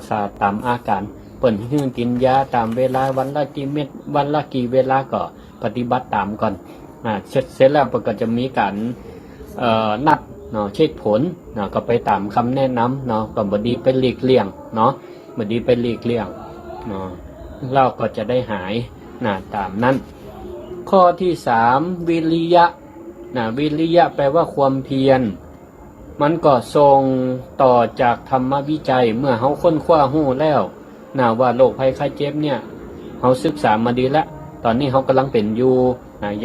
ษาตามอาการเปิ่นให้กินยาตามเวลาวันละกี่เม็ดวันละกี่เวลาก็ปฏิบัติตามก่อนเสร็จแล้วก็จะมีการนัดเนาะเช็คผลเนาะก็ไปตามคำแนะนำเนาะก็บดีไปหลีกเลี่ยงเนาะบดีไปหลีกเลี่ยงเนาะเราก็จะได้หายตามนั้นข้อที่3วิริยะวิริยะแปลว่าความเพียรมันก็ส่งต่อจากธรรมวิจัยเมื่อเขาค้นคว้าหู้แล้วว่าโรคภัยไข้เจ็บเนี่ยเขาศึกษามาดีแล้วตอนนี้เขากำลังเป็นอยู่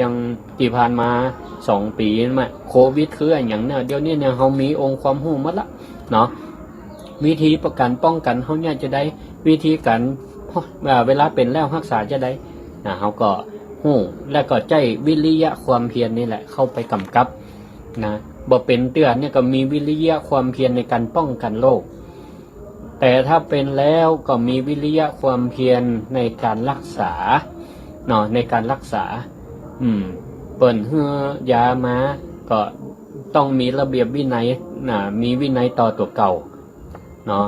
ยังที่ผ่านมา2 ปีมาโควิดคืออย่างเนี่ยเดี๋ยวนี้เนี่ยเขามีองค์ความรู้หมดละเนาะวิธีประกันป้องกันเขาเนี่ยจะได้วิธีการเวลาเป็นแล้วรักษาจะได้เขาก็หู้และก็ใจวิริยะความเพียรนี่แหละเข้าไปกำกับบ่เป็นเตือนเนี่ยก็มีวิริยะความเพียรในการป้องกันโรคแต่ถ้าเป็นแล้วก็มีวิริยะความเพียรในการรักษาเนาะในการรักษาเปิ่นเฮือยามาก็ต้องมีระเบียบวินัยมีวินัยต่อตัวเก่าเนาะ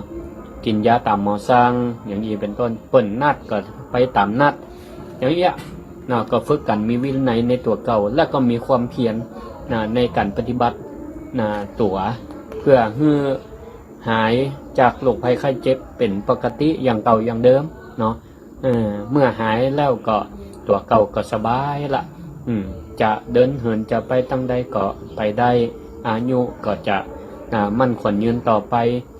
กินยาตามหมอสั่งอย่างนี้เป็นต้นเปิ่นนัดก็ไปตามนัดอย่างเงี้ยก็ฝึกกันมีวินัยในตัวเก่าและก็มีความเพียรในการปฏิบัติตัวเพื่อให้หายจากโรคภัยไข้เจ็บเป็นปกติอย่างเก่าอย่างเดิมเนาะเมื่อหายแล้วก็ตัวเก่าก็สบายละจะเดินเหินจะไปตั้งใดก็ไปได้อายุก็จะมั่นคงยืนต่อไป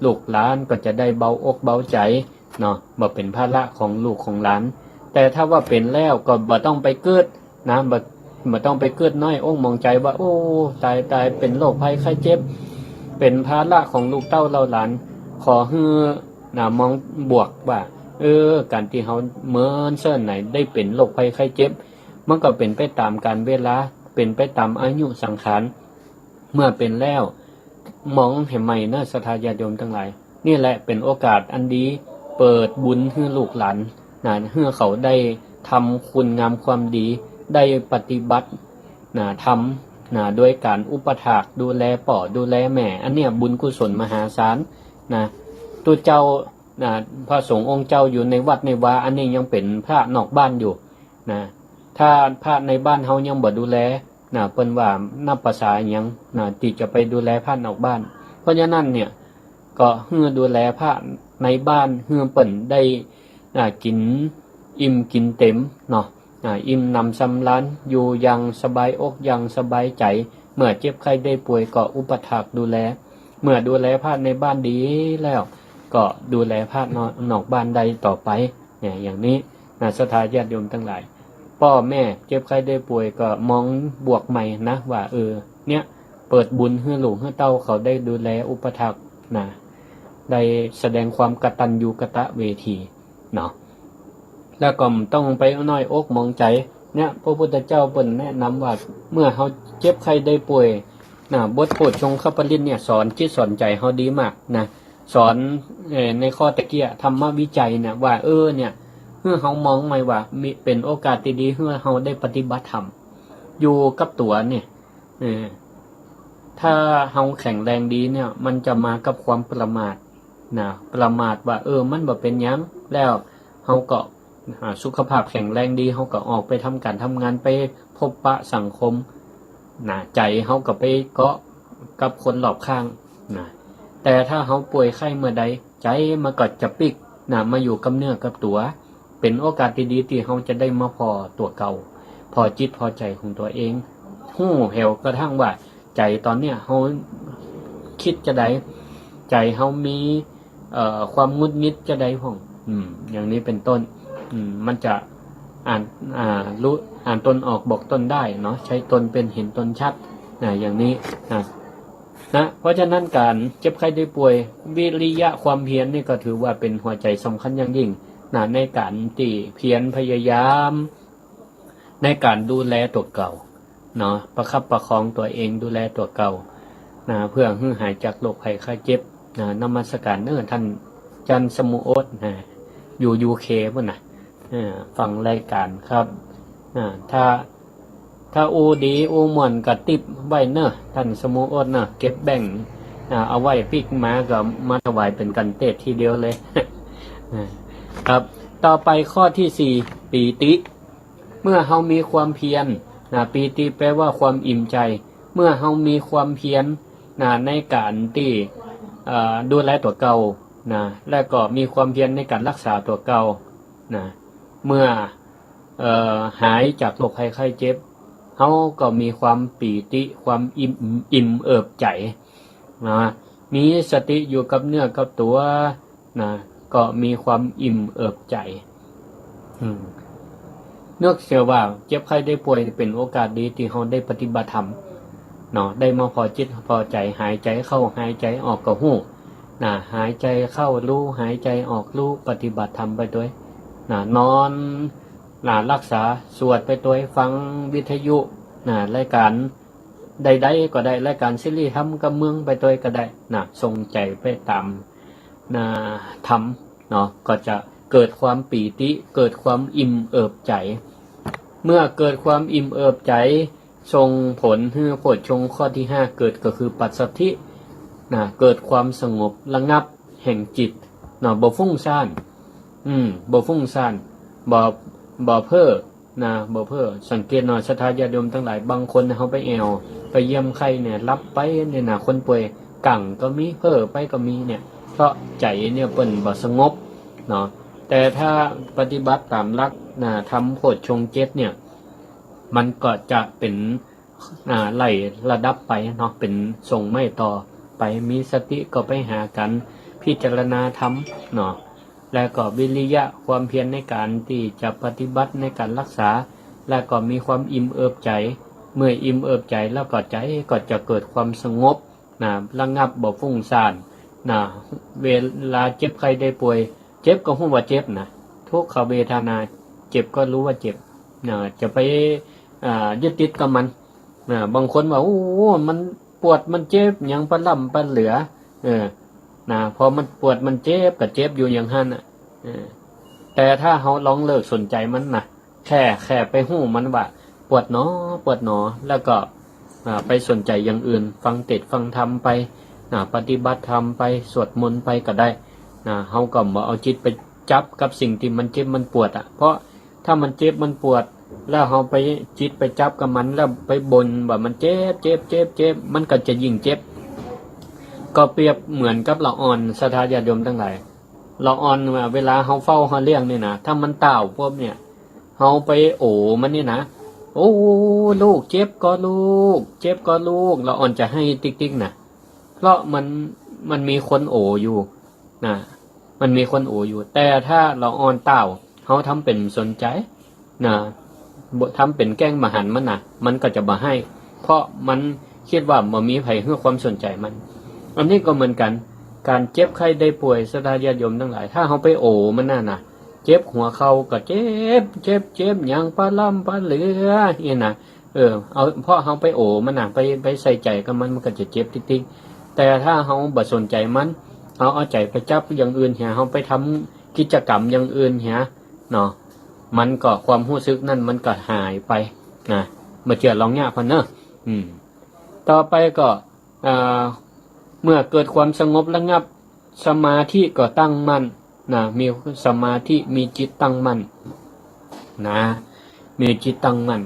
ลูกหลานก็จะได้เบาอกเบาใจเนาะบ่เป็นภาระของลูกของหลานแต่ถ้าว่าเป็นแล้วก็บ่ต้องไปเกิดบ่ต้องไปเกิดน้อยอกมองใจว่าโอ้ตายเป็นโรคภัยไข้เจ็บเป็นภาระของลูกเต้าเราหลานขอให้มองบวกว่าการที่เขาเมินเส้นไหนได้เป็นโรคภัยไข้เจ็บมันก็เป็นไปตามการเวลาเป็นไปตามอายุสังขารเมื่อเป็นแล้วมองให้ใหม่ศรัทธาญาติโยมทั้งหลายนี่แหละเป็นโอกาสอันดีเปิดบุญให้ลูกหลานให้เขาได้ทำคุณงามความดีได้ปฏิบัติทำโดยการอุปถากดูแลป่อดูแลแม่อันเนี้ยบุญกุศลมหาศาลตัวเจ้าพระสงฆ์องค์เจ้าอยู่ในวัดในวาอันนี้ยังเป็นพระนอกบ้านอยู่ถ้าพระในบ้านเฮายังบ่ดูแลเปิ้นว่านับภาษาหยังที่จะไปดูแลพระนอกบ้านเพราะฉะนั้นเนี่ยก็ให้ดูแลพระในบ้านให้เปิ้นได้กินอิ่มกินเต็มเนาะอิ่มนำสำราญอยู่อย่างสบายอกอย่างสบายใจเมื่อเจ็บไข้ได้ป่วยก็อุปถัมภ์ดูแลเมื่อดูแลพระในบ้านดีแล้วก็ดูแลพระนอกบ้านใดต่อไปเนี่ยอย่างนี้ศรัทธาญาติโยมทั้งหลายพ่อแม่เจ็บไข้ได้ป่วยก็มองบวกใหม่นะว่าเนี่ยเปิดบุญให้ลูกให้เต้าเขาได้ดูแลอุปถัมภ์ได้แสดงความกตัญญูกตเวทีเนาะแล้วก็ต้องไปน้อยอกมองใจเนี่ยพระพุทธเจ้าเปิ้นแนะนำว่าเมื่อเขาเจ็บไข้ได้ป่วยบทโพชฌงคปริญเนี่ยสอนจิตสอนใจเขาดีมากสอนในข้อตะเกียธรรมวิจัยเนี่ยว่าเนี่ยเพื่อเขามองไหมว่ามีเป็นโอกาสดีๆเพื่อเขาได้ปฏิบัติธรรมอยู่กับตัวเนี่ยถ้าเขาแข็งแรงดีเนี่ยมันจะมากับความประมาทประมาทว่ามันบ่เป็นหยังแล้วเขาก็ สุขภาพแข็งแรงดีเฮาก็ออกไปทำการทำงานไปพบปะสังคมใจเฮาก็ไปเกาะกับคนรอบข้างแต่ถ้าเฮาป่วยไข้เมื่อใดใจมันก็จะปิกมาอยู่กับเนื้อกับตัวเป็นโอกาสดีๆที่เฮาจะได้มาพอตัวเก่าพอจิตพอใจของตัวเองฮู้แหวกระทั่งว่าใจตอนเนี้ยเฮาคิดจะได้ใจเฮามีความงุดงิดจะได้พ่องอย่างนี้เป็นต้นมันจะรู้อ่านตนออกบอกตนได้เนาะใช้ตนเป็นเห็นตนชัดอย่างนี้เพราะฉะนั้นการเจ็บไข้ได้ป่วยวิริยะความเพียรนี่ก็ถือว่าเป็นหัวใจสำคัญอย่างยิ่งในการที่เพียรพยายามในการดูแลตัวเก่าเนาะประคับประคองตัวเองดูแลตัวเก่าเพื่อให้หายจากโรคภัยไข้เจ็บนมัสการท่านจันทร์สมุโอตอยู่ UK พุ่นฟังรายการครับถ้าอูดีอูม่วนก็ติบไว้ท่านสมุโอตเก็บแบ่งเอาไว้ปิกมาก็มาถวายเป็นกันเทศทีเดียวเลย ครับต่อไปข้อที่4ปีติเมื่อเฮามีความเพียรปีติแปลว่าความอิ่มใจเมื่อเฮามีความเพียรในการที่ดูแลตัวเก่าและก็มีความเพียรในการรักษาตัวเก่าเมื่อหายจากโรคภัยไข้เจ็บเฮาก็มีความปีติความอิ่มเอิบใจมีสติอยู่กับเนื้อกับตัวก็มีความอิ่มเอิบใจเนื่องจากว่าเจ็บไข้ได้ป่วยเป็นโอกาสดีที่เฮาได้ปฏิบัติธรรมได้มาพอจิตพอใจหายใจเข้าหายใจออกก็ฮู้หายใจเข้ารู้หายใจออกรู้ปฏิบัติธรรมไปด้วยนอนรักษาสวดไปด้วยฟังวิทยุรายการใดๆก็ได้รายการซีรีส์ทำกับเมืองไปด้วยก็ได้ส่งใจไปตามธรรมก็จะเกิดความปีติเกิดความอิ่มเอิบใจเมื่อเกิดความอิ่มเอิบใจส่งผลให้โพชฌงค์ข้อที่5เกิดก็คือปัสสัทธิเกิดความสงบระงับแห่งจิตบ่ฟุ้งซ่านบ่ฟุ้งซ่านบ่เพ้อบ่เพ้อสังเกตศรัทธาญาติโยมทั้งหลายบางคนเขาไปแอวไปเยี่ยมใครเนี่ยรับไปเนี่ยคนป่วยกั่งก็มีเพ้อไปก็มีเนี่ยเพราะใจเนี่ยเปิ้นบ่สงบแต่ถ้าปฏิบัติตามหลักทำโพชฌงค์7เนี่ยมันก็จะเป็นไล่ระดับไปเป็นส่งไม่ต่อไปมีสติก็ไปหากันพิจารณาธรรมแล้วก็วิริยะความเพียรในการที่จะปฏิบัติในการรักษาแล้วก็มีความอิ่มเอิบใจเมื่ออิ่มเอิบใจแล้วก็ใจก็จะเกิดความสงบระงับบ่ฟุ้งซ่านเวลาเจ็บใครได้ป่วยเจ็บก็รู้ว่าเจ็บทุกขเวทนาเจ็บก็รู้ว่าเจ็บจะไปยึดติดกับมันบางคนว่าโอ้มันปวดมันเจ็บยังปะล่ำปะเหลือพอมันปวดมันเจ็บก็เจ็บอยู่อย่างนั้นแต่ถ้าเฮาลองเลิกสนใจมันแค่ไปหู้มันว่าปวดหนอแล้วก็ไปสนใจอย่างอื่นฟังเทศน์ฟังธรรมไปปฏิบัติธรรมไปสวดมนต์ไปก็ได้เฮาก็บ่เอาจิตไปจับกับสิ่งที่มันเจ็บมันปวดเพราะถ้ามันเจ็บมันปวดแล้วเฮาไปจิตไปจับกับมันแล้วไปบ่นว่ามันเจ็บมันก็จะยิ่งเจ็บก็เปรียบเหมือนกับละอ่อนศรัทธาญาติโยมทั้งหลายละอ่อนเวลาเฮาเฝ้าเฮาเลี้ยงนี่ถ้ามันต้าวพวกเนี่ยเฮาไปโอ้มันนี่โอ้ลูกเจ็บก็ลูกละอ่อนจะให้ติ๊กเพราะมันมีคนโออยู่มันมีคนโออยู่แต่ถ้าละอ่อนต้าวเฮาทำเป็นสนใจทำเป็นแกล้งมาหันมันก็จะบ่ให้เพราะมันคิดว่าบ่มีไผให้ความสนใจมันอันนี้ก็เหมือนกันการเจ็บไข้ได้ป่วยศรัทธาญาติโยมทั้งหลายถ้าเฮาไปโอมันเจ็บหัวเข่าก็เจ็บอย่างปลาล่ำปลาเหลือเอาเพราะเฮาไปโอมันไปใส่ใจกับมันก็จะเจ็บติ๊กๆแต่ถ้าเฮาบ่สนใจมันเฮาเอาใจไปจับอย่างอื่นเฮาไปทำกิจกรรมอย่างอื่นมันก็ความรู้สึกนั่นมันก็หายไปมาเจอลองยากพันต่อไปก็เมื่อเกิดความสงบระงับสมาธิก็ตั้งมั่น นะมีสมาธิมีจิตตั้งมั่นนะมีจิตตั้งมั่น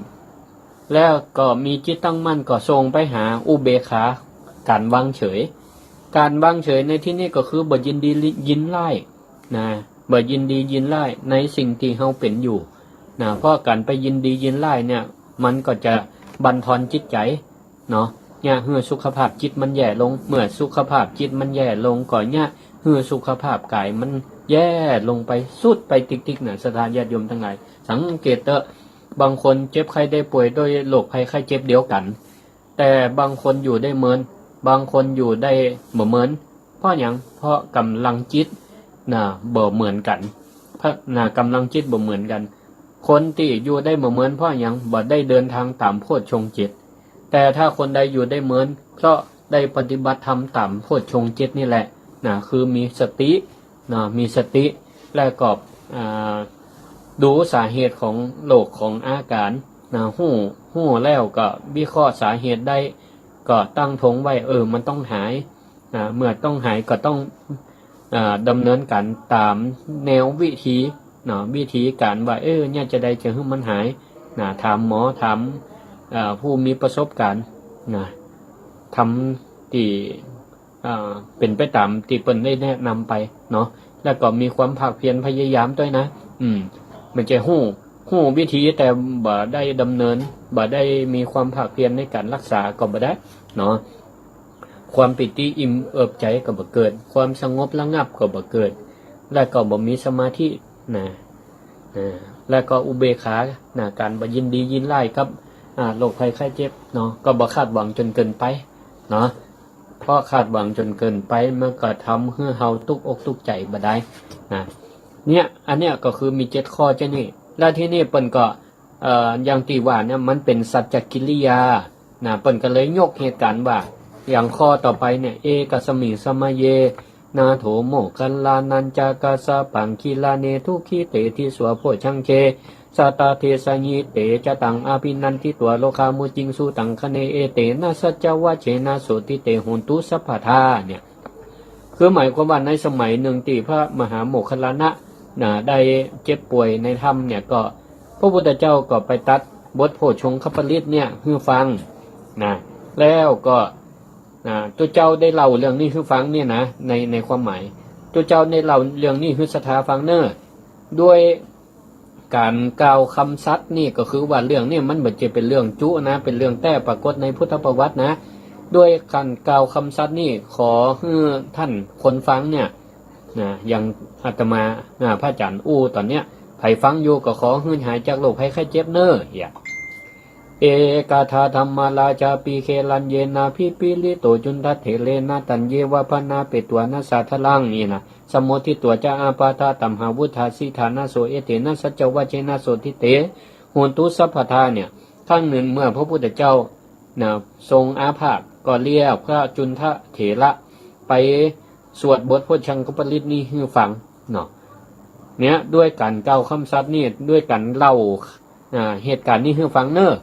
แล้วก็มีจิตตั้งมั่นก็ส่งไปหาอุเบกขาการวางเฉยการวางเฉยในที่นี้ก็คือบ่ยินดียินไล่นะบ่ยินดียินไล่ในสิ่งที่เฮาเป็นอยู่นะเพราะการไปยินดียินไล่เนี่ยมันก็จะบั่นทอนจิตใจเนาะเนี่ยเมื่อสุขภาพจิตมันแย่ลงเมื่อสุขภาพจิตมันแย่ลงก็เนี่ยเมื่อสุขภาพกายมันแย่ลงไปสุดไปติ๊กๆน่ะสถานญาติโยมทั้งหลายสังเกตเถอะบางคนเจ็บไข้ได้ป่วยด้วยโรคภัยไข้เจ็บเดียวกันแต่บางคนอยู่ได้เมินบางคนอยู่ได้บ่เหมือนเพราะหยังเพราะกำลังจิตน่ะบ่เหมือนกันเพราะน่ะกำลังจิตบ่เหมือนกันคนที่อยู่ได้บ่เหมือนเพราะหยังบ่ได้เดินทางตามโพชฌงค์จิตแต่ถ้าคนใดอยู่ได้เหมือนเพราะได้ปฏิบัติธรรมตามโพชฌงค์จิตนี่แหละนะคือมีสตินะมีสติและก็ดูสาเหตุของโรคของอาการนะหู้แล้วก็วิเคราะห์สาเหตุได้ก็ตั้งธงไว้มันต้องหายนะเมื่อต้องหายก็ต้องดำเนินการตามแนววิธีนะวิธีการว่าเนี่ยจะได้จะให้มันหายนะถามหมอถามผู้มีประสบการณ์นะทำที่เป็นไปตามที่เปิ้นได้แนะนำไปเนาะแล้วก็มีความภาคเพียรพยายามด้วยนะมันจะหู้วิธีแต่บ่ได้ดำเนินบ่ได้มีความภาคเพียรในการรักษาก็บ่ได้เนาะความปิติอิ่มเอิบใจก็บ่เกิดความสงบระงับก็บ่เกิดและก็บ่มีสมาธินะแล้วก็อุเบกขานะการบ่ยินดียินไล่กับโรคภัยไข้เจ็บเนาะก็บ่คาดหวังจนเกินไปเนาะเพราะคาดหวังจนเกินไปมันก็ทำให้เฮาตุกอกตุกใจบ่ได้นะเนี่ยอันเนี้ยก็คือมี7ข้อจ้ะนี่แล้วที่นี่เปิ้นก็อย่างที่ว่าเนี่ยมันเป็นสัจจกิริยานะเปิ้นก็เลยยกเหตุการณ์ว่าอย่างข้อต่อไปเนี่ยเอกสมิสมเยนาโถโมคัลลานันจากาสะปังคิลาเนทุขีเตทิสวโพชังเคสาตาเทสญิเตจะตังอาภินันทิตัวโลคามุจิงสุตังคเนเอเตนะสัจจวะเชนะโสติเตหุนตุสัพพทาเนี่ยคือหมายความว่าในสมัยหนึ่งที่พระมหาโมคคัลลานะได้เจ็บป่วยในถ้ำเนี่ยก็พระพุทธเจ้าก็ไปตัดบทโพชฌงคปริตเนี่ยให้ฟังนะแล้วก็ตัวเจ้าได้เล่าเรื่องนี้ให้ฟังเนี่ยนะในความหมายตัวเจ้าได้เล่าเรื่องนี้ให้ศรัทธาฟังเนอด้วยการกล่าวคำซัดนี่ก็คือว่าเรื่องนี้มันไม่ใช่เป็นเรื่องจุนะเป็นเรื่องแต่ปรากฏในพุทธประวัตินะด้วยการกล่าวคำซัดนี่ขอให้ท่านคนฟังเนี่ยอย่างอาตมาพระอาจารย์ตอนเนี้ยไผฟังอยู่ก็ขอให้หายจากโรคภัยไข้เจ็บเนอเอกาธาธรรมาราชาปีเคลันเยนาพิปิลิโตจุนทัตเถเลนะตันเยวะพนาเปตัวนาสาทลังนี่นะสมุทิตัวจะอาปาทาตัมหาวุธาสิธานาโสเอเตนะสัจจวัชเชนะโสทิเตโหนตุสัพพทาเนี่ยครั้งหนึ่งเมื่อพระพุทธเจ้าทรงอาพาธก็เรียกพระจุนทะเถระไปสวดบทโพชฌังคปริตนี้ให้ฟังเนาะเนี่ยด้วยการกล่าวคำซัดนี่ด้วยการเล่าเหตุการณ์นี้ให้ฟังเนอะ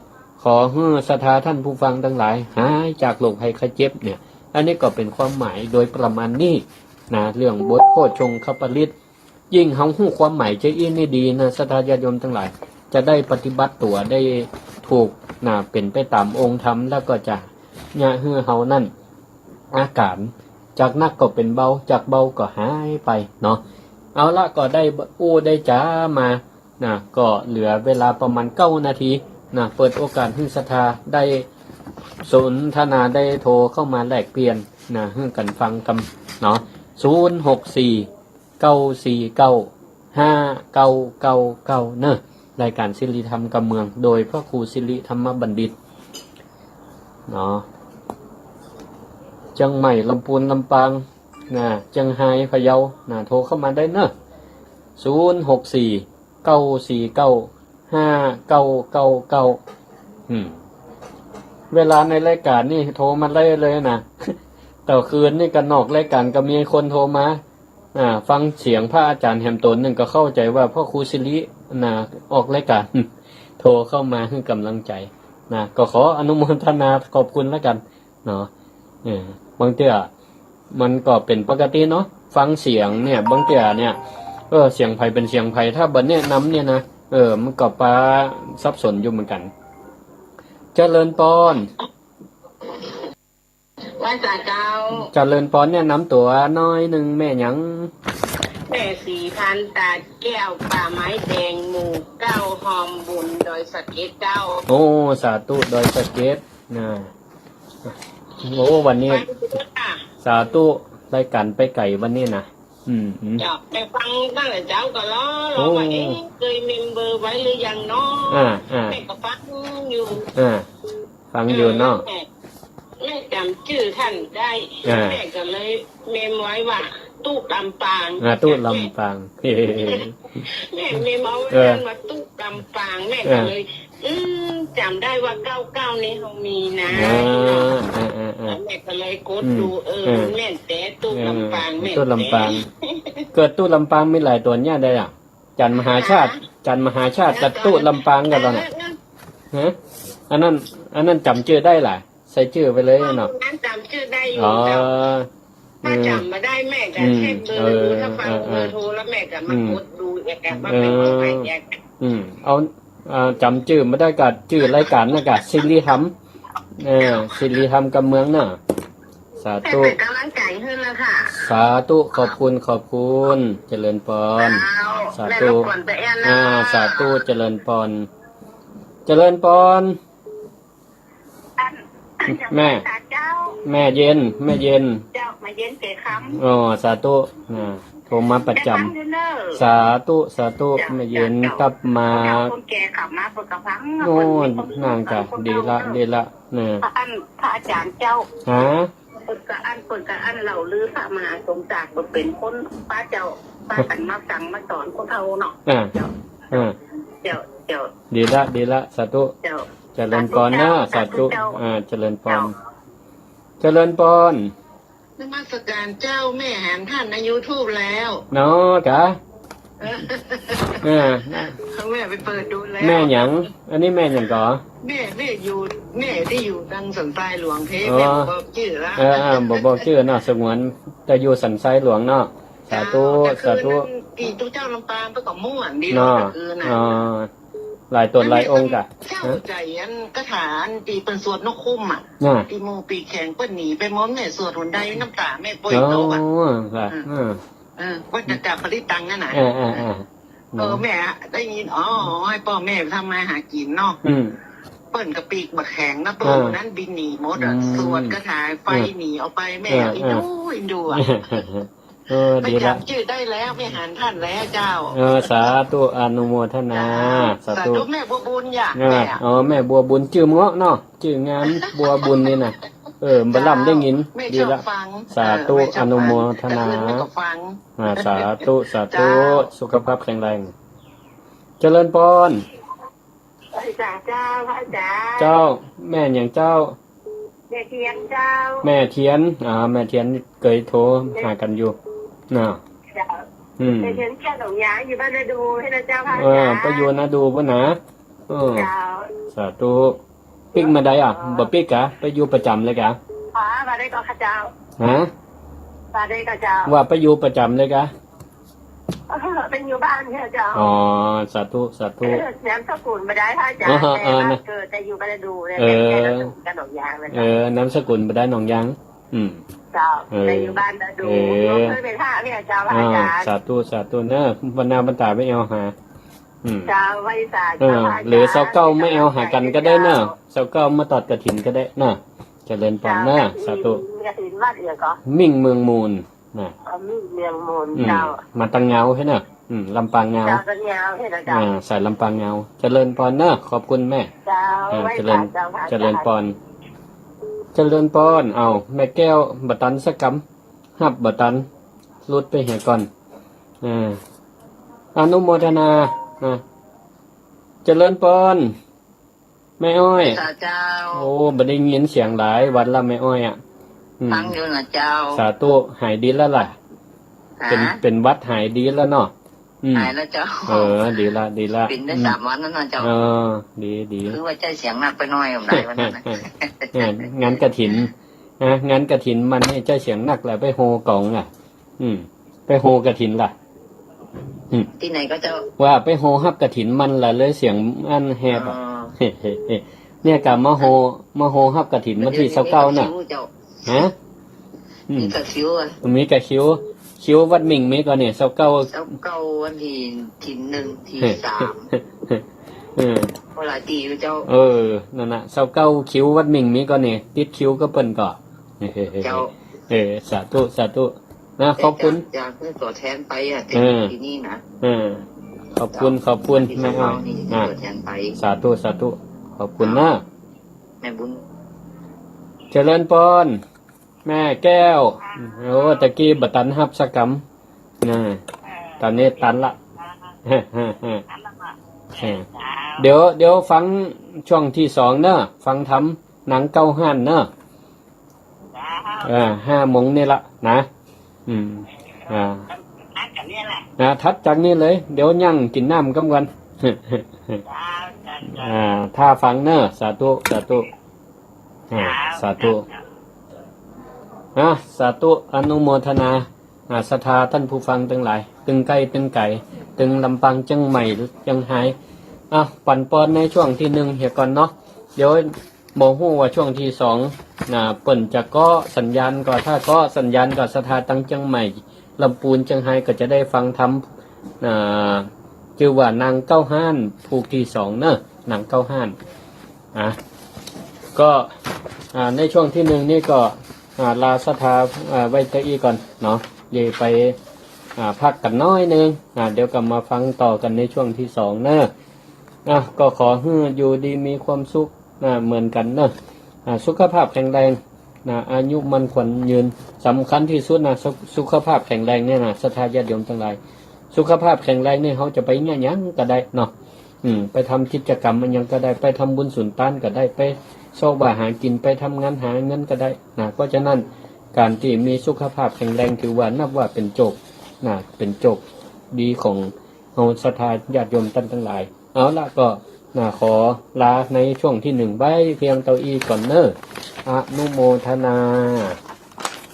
ขอให้ศรัทธาท่านผู้ฟังทั้งหลายหายจากโรคภัยไข้เจ็บเนี่ยอันนี้ก็เป็นความหมายโดยประมาณนี้นะเรื่องบทโพชฌงคปริตยิ่งเฮาฮู้ความหมายจะนี่ดีนะศรัทธาญาติโยมทั้งหลายจะได้ปฏิบัติตัวได้ถูกเป็นไปตามองค์ธรรมแล้วก็จะเนี่ยให้เฮานั่นอาการจากนักก็เป็นเบาจากเบาก็หายไปเนาะเอาละก็ได้ได้จ้ามาก็เหลือเวลาประมาณ9 นาทีเปิดโอกาสให้ศรัทธาได้สนทนาได้โทรเข้ามาแลกเปลี่ยนให้กันฟังกันเนาะ064-949-5999เนอะรายการศิริธรรมกำเมืองโดยพระครูศิริธรรมบัณฑิตเนาะจังใหม่ลำพูนลำปางจังไห้พะเยาโทรเข้ามาได้เนอะ064-949-5999เวลาในรายการนี่โทรมาได้เลยนะแต่คืนนี่กันนอกรายการก็มีคนโทรมาฟังเสียงพระอาจารย์แฮมโตนนึงก็เข้าใจว่าพ่อครูศิริออกรายการโทรเข้ามาให้กำลังใจก็ขออนุโมทนาขอบคุณแล้วกันเนาะบางเทื่อมันก็เป็นปกติเนาะฟังเสียงเนี่ยบางเทื่อเนี่ย เสียงไผ่เป็นเสียงไผ่ถ้าบัดเนี่ยน้ำเนี่ยนะมันก็ป้าสับสนอยู่เหมือนกันเจริญปอนว่าจ่าเจ้าเจริญปอนเนี่ยน้ำตัวน้อยหนึ่งแม่หยังแม่4,000ตาแก้วป่าไม้แดงหมู่9หอมบุญดอยสะเก็ดเจ้าโอ้สาธุดอยสะเก็ดนะโอ้วันนี้สาธุได้กันไปไก่วันนี้นะจะไปฟังตั้งแต่เจ้าก็รอว่าเคยเมมเบอร์ไว้หรือยังเนาะแม่ก็ฟังอยู่ฟังอยู่เนาะแม่จำชื่อท่านได้แม่ก็เลยเมมไว้ว่าตู้ลำปางตู้ลำปางแม่เมมเอาไว้ว่าตู้ลำปางแม่ก็เลยจำได้ว่า99นี้เขามีนะแม่ก็เลยกดดูแม่แต่ตู้ลำปางแม่ตู้ลำปางเกิดตู้ลำปางมีหลายตัวเนี่ยได้อ่ะจันมหาชาติกับตู้ลำปางกันตอนน่ะฮะอันนั้นจำชื่อได้หรอใส่ชื่อไปเลยเนาะจำชื่อได้อยู่ถ้าจำมาได้แม่จะเช็คเบอร์ดูถ้าฟังเบอร์โทรแล้วแม่จะมากดดูแกว่าเป็นของใครแกเอาจำชื่อไม่ได้กัดชื่อรายการนะกัดซิริฮัมซิริฮัมกับเมืองน่ะสาธุกำลังใจขึ้นแล้วค่ะสาธุขอบคุณเจริญพรสาธุสาธุเจริญพรแม่เย็นเจ้ามาเย็นเก๋คำสาธุโทรมาประจำสาธุแม่เย็นกลับมาคนแก่ขับมาเปิดกระพังโอ้นางจ้ะดีละเนี่ยพระอาจารย์เจ้าเปิดกระอันเหล่าลือพระมหาสมศักดิ์เป็นคนป้าเจ้าป้าตันมาสั่งมาสอนคนเท่าเนาะเจ้าดีละสาธุเจริญพรนะสาธุเจริญพรนมัสการเจ้าแม่แหมท่านใน YouTube แล้วเนาะกะแม่ไปเปิดดูแล้วแม่หยังอันนี้แม่หยังก่อแม่ที่อยู่ดังสันทรายหลวงเทพแม่บอกชื่อแล้วบอกชื่อเนาะสงวนแต่อยู่สันทรายหลวงเนาะสาธุอีตุเจ้าลำปางไปกับม่วนดีเนาะหลายตัวหลายองค์กะเจ้าใจอันกระถานตีเป็นสวดนกคุ้มตีโมปีแข็งเปิ้นหนีไปม้อนแม่สวดหุ่นใดน้ำตาแม่ป่วยโตว่าจะจับปริตังนั่นน่ะแม่ได้ยินให้พ่อแม่ทำมาหากินเนาะเปิ้นกระปีกบักแข็งนะตัวนั้นบินหนีหมดสวดกระถายไฟหนีออกไปแม่อินดูดีละชื่อได้แล้วไม่หันท่านแล้วเจ้าสาธุอนุโมทนาสาธุแม่บัวบุญอย่าแม่บัวบุญชื่อเงาะเนาะชื่องานบัวบุญนี่นะบรรลัมได้ยินดีละสาธุอนุโมทนาสาธุสุขภาพแข็งแรงเจริญพรเจ้าแม่อย่างเจ้าแม่เทียนเจ้าแม่เทียนเคยโทรหากันอยู่น่ะแม่เทียนแค่หนองยาอยู่บ้านนาดูให้นะเจ้าพะไปอยู่นาดูป่ะนะสาธุปิ๊กมาได้บ่ปิ๊กกะไปอยู่ประจำเลยกะมาได้ก็ข้าเจ้ามาได้ก็เจ้าว่าไปอยู่ประจำเลยกะเป็นอยู่บ้านเนี่ยเจ้าสาธุน้ำสกุลมาได้พระอาจารย์แต่เกิดแต่อยู่บ้านนาดูเลยกันหนองยางน้ำสกุลมาได้หนองยางเจ้าแต่อยู่บ้านนาดูเคยเป็นพระเนี่ยเจ้าพระอาจารย์สาธุเนอะบรรณาบรรดาไม่เอาหาเจ้าไว้สาหรือเสาเก้าไม่เอาหากันก็ได้เนอะเสาเก้ามาตอดกระถินก็ได้เนอะเจริญพรเนอะสาธุกระถินวัดเอียก็มิ่งเมืองมูลนะมิ่งเมืองมูลเจ้ามาตังเงาให้เนอะลำปางเงาใส่ลำปางเงาเจริญพรเนอะขอบคุณแม่เจริญพรเอาแม่แก้วบัตันสักกำหับบัตันรุดไปเหก่อนอนุโมทนาเจริญพรแม่อ้อยโอ้บัดได้ยินเสียงหลายวันละแม่อ้อยฟังอยู่นะเจ้าสาธุหายดีแล้วล่ะเป็นวัดหายดีแล้วเนาะหายแล้วเจ้าดีละปิ่นได้3 วันแล้วนะเจ้าดีคือว่าใจเสียงหนักไปหน่อยผมได้วันนั้นงานกฐินงานกฐินมันให้ใจเสียงหนักแหละไปโฮกองไปโฮกฐินล่ะ ที่ไหนก็เจ้าว่าไปโฮฮับกระถินมันละเลยเสียงอันแฮบเนี่ยกับมาโฮฮับกระถินมันที่29น่ะฮะมีกระคิ้วมีกระคิ้ววัดมิงมีก่อนเนี่ย29วันที่1ที่3เวลาตีเจ้านั่นน่ะ29คิ้ววัดมิงมีก่อนเนี่ยติดคิ้วก็เปิ้นก่อเจ้าสาธุนะขอบคุณจากเพื่อตัวแทนไปที่นี่นะขอบคุณแม่ตัวแทนไปสาธุขอบคุณนะแม่บุญเจริญปอนแม่แก้วโอ้ตะกี้บัตันฮับสกรรมตอนนี้ตันละเดี๋ยวฟังช่วงที่2เนอะฟังทำหนังเก้าห้านเนอะ5 โมงนี่ละนะทัดจากนี้เลยเดี๋ยวยั่งกินน้ำกำกันถ้าฟังเนอะสาธุสาธุสาธุอนุโมทนาศรัทธาท่านผู้ฟังทั้งหลายตึงใกล้ตึงไก่ตึงลำปางจังใหม่จังหายปั่นปอนในช่วงที่1เฮียก่อนเนาะเดี๋ยวโมหูว่าช่วงที่2เปิ่นจะก็สัญญาณก็ถ้าก็สัญญาณก็ศรัทธาตั้งจังใหม่ลำปูนจังไห้ก็จะได้ฟังธรรมชื่อว่านางเก้าห้านผูกที่2เนอะนางเก้าห้านก็ในช่วงที่1นี่ก็ลาศรัทธาไว้เตอีก่อนเนาะเดี๋ยวไปพักกันน้อยนึงเดี๋ยวกลับมาฟังต่อกันในช่วงที่2เนอะก็ขอให้อยู่ดีมีความสุขเหมือนกันเนอะสุขภาพแข็งแรงอายุมันขวัญยืนสำคัญที่สุดสุขภาพแข็งแรงเนี่ยศรัทธาญาติโยมทั้งหลายสุขภาพแข็งแรงนี่เขาจะไปเนี่ยยังก็ได้เนาะไปทำกิจกรรมมันยังก็ได้ไปทำบุญสุนทานก็ได้ไปโซบาหากินไปทำงานหาเงินก็ได้เพราะฉะนั้นการที่มีสุขภาพแข็งแรงถือว่านับว่าเป็นโจกเป็นโจกดีของเราศรัทธาญาติโยมท่านทั้งหลายเอาละก็ขอลาในช่วงที่1ไว้เพียงเท่านี้ก่อนเนอะอนุโมทนา